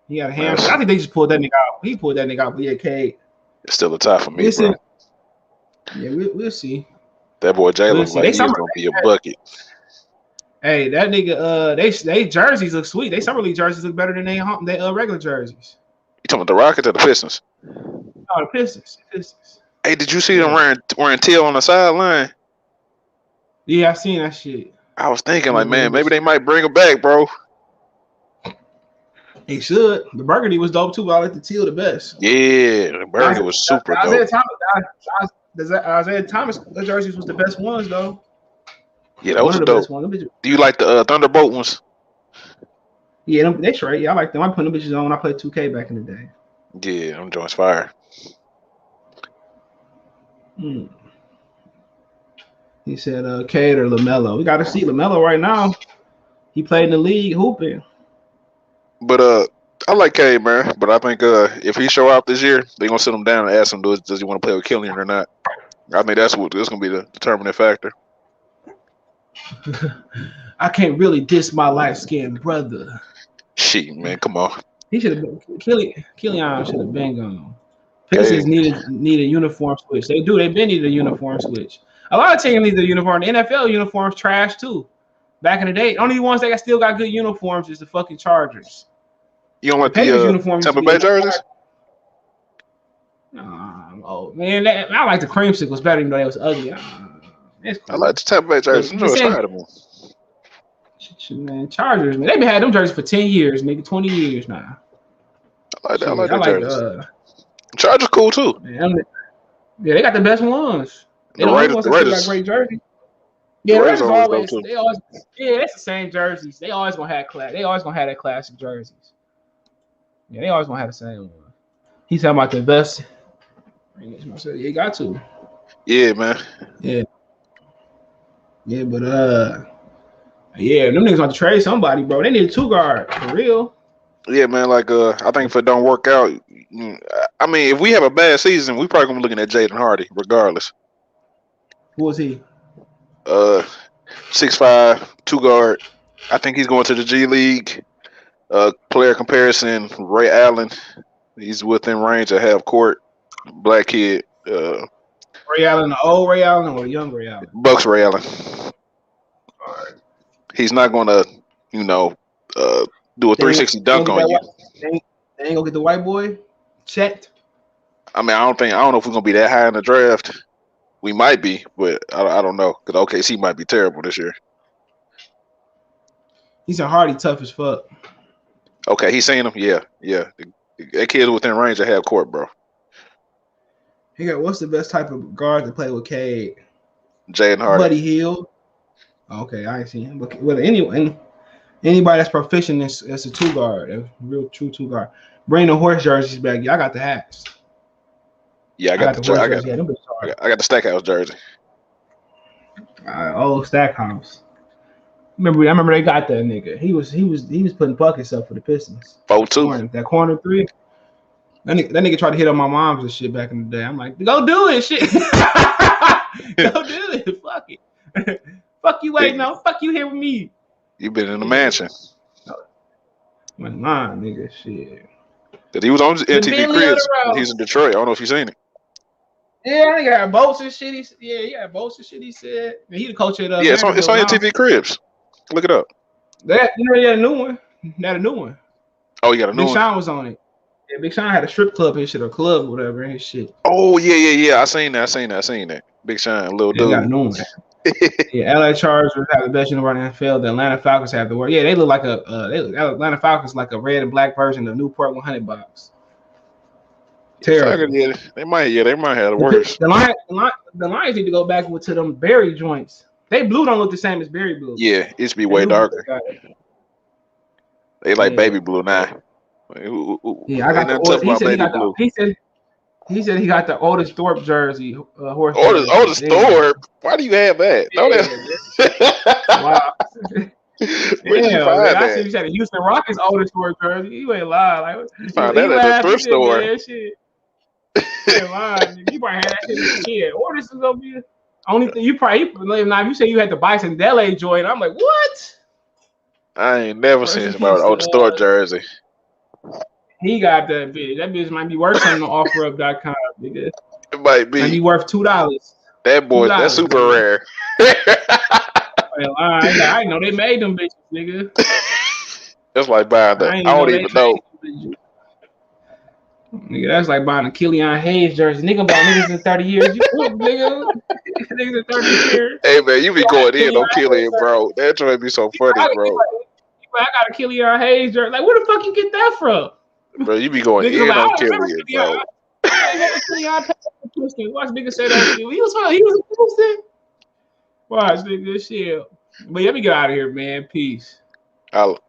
He got a hamstring. I think they just pulled that nigga out. He pulled that nigga out. But yeah, Cade. It's still a tie for me, bro. Yeah, we'll see. That boy Jalen looks like he's gonna be a bucket. Hey, that nigga, they jerseys look sweet. They summer league jerseys look better than they regular jerseys. You talking about the Rockets or the Pistons? Oh, the Pistons. Hey, did you see them wearing teal on the sideline? Yeah, I seen that shit. I was thinking, like, man, maybe they might bring him back, bro. They should. The burgundy was dope too, but I like the teal the best. Yeah, the burgundy was super dope. Isaiah Thomas, the jerseys was the best ones though. Yeah, that was dope. Do you like the Thunderbolt ones? Yeah, they straight. Yeah, I like them. I put them bitches on when I played 2K back in the day. Yeah, them joints fire. He said, Cade or LaMelo. We got to see LaMelo right now. He played in the league hooping. But I like Cade, man. But I think if he show out this year, they're gonna sit him down and ask him, does he want to play with Killian or not? I think that's gonna be the determining factor. I can't really diss my light-skinned brother. Shit, man, come on. He should have been Killian should have been gone. Pistons need a uniform switch. They do. They've been needed a uniform switch. A lot of teams need the uniform. The NFL uniforms trash too. Back in the day, only ones that still got good uniforms is the fucking Chargers. You don't like the Tampa Bay jerseys? Oh man, I like the creamsicles better, even though they was ugly. Cool. I like the Tampa Bay jerseys. Man, Chargers, man, they've been had them jerseys for 10 years, maybe 20 years now. I like that. I like that jerseys. Chargers cool too. Man, yeah, they got the best ones. The Raiders got great jerseys. Yeah, the Raiders always. Yeah, it's the same jerseys. They always gonna have class. They always gonna have that classic jerseys. Yeah, they always gonna have the same one. He's talking about the best. Yeah, you got to. Yeah, man. Yeah. Yeah, but yeah, them niggas want to trade somebody, bro. They need a 2-guard for real. Yeah, man. Like, I think if it don't work out, I mean, if we have a bad season, we probably gonna be looking at Jaden Hardy, regardless. Who is he? 6'5", 2-guard. I think he's going to the G League. Player comparison: Ray Allen. He's within range of half court. Black kid. Ray Allen, the old Ray Allen or the young Ray Allen? Bucks Ray Allen. All right. He's not going to, do a 360 dunk on you. They ain't gonna get the white boy checked. I mean, I don't know if we're gonna be that high in the draft. We might be, but I don't know, because OKC might be terrible this year. He's a Hardy, tough as fuck. Okay, he's seen him. Yeah. That kid within range of half court, bro. He got what's the best type of guard to play with Cade? Jaden Hardy. Buddy Hield. Okay, I ain't seen him. But anybody that's proficient as a 2-guard, a real true 2-guard. Bring the horse jerseys back. Yeah, I got the hats. Yeah, I got the Stackhouse jersey. Stackhouse. I remember they got that nigga. He was putting buckets up for the Pistons. 4-2. That corner 3. That nigga tried to hit on my mom's and shit back in the day. I'm like, go do it, shit. Go do it. Fuck it. Fuck you waiting on. Fuck you here with me. You been in the mansion. Nah, nigga, shit. That he was on MTV Cribs when he's in Detroit. I don't know if you seen it. Yeah, I think I had boats and shit. He had boats and shit. He said he the coach at it's on MTV Cribs. Look it up. He had a new one. Had a new one. Oh, you got a new one. Big Sean was on it. Yeah, Big Sean had a strip club and shit, or club, or whatever, and his shit. Oh yeah. I seen that. Big Sean, little dude. Got a new one. Yeah, LA Chargers have the best uniform in the NFL. The Atlanta Falcons have the worst. Yeah, they look like Atlanta Falcons like a red and black version of the Newport 100 box. Terrible. They might have the worst. The Lions need to go back to them berry joints. They blue don't look the same as berry blue. Yeah, it should be way darker. They like baby blue now. Yeah, I got the oldest. He said he got the oldest Thorpe jersey. Oldest Thorpe? Why do you have that? Yeah. Wow. Where'd you find man, that? I see you said the Houston Rockets oldest sport jersey. You ain't lying. Like, you found that at the thrift store. Man, shit. You ain't lying. You probably had that shit as a kid. Or this is gonna be the only thing you probably. Now, if you say you had the Bison Dele joint, I'm like, what? I ain't never seen about an old store jersey. He got that bitch. That bitch might be worth something on OfferUp.com, nigga. It might be worth $2. That boy, that's super nigga. rare. I didn't know they made them bitches, nigga. That's like buying the. I don't even know. Nigga, that's like buying a Killian Hayes jersey. Nigga bought niggas in 30 years. You cool, nigga. Niggas in 30 years. Hey man, you be going in on Killian, bro. That trying to be so funny, bro. I got a Killian Hayes jersey. Like, where the fuck you get that from? Bro, you be going in on Killian, bro. Watch nigga say that shit. He was a Houston. Watch nigga shit. But let me get out of here, man. Peace. I'll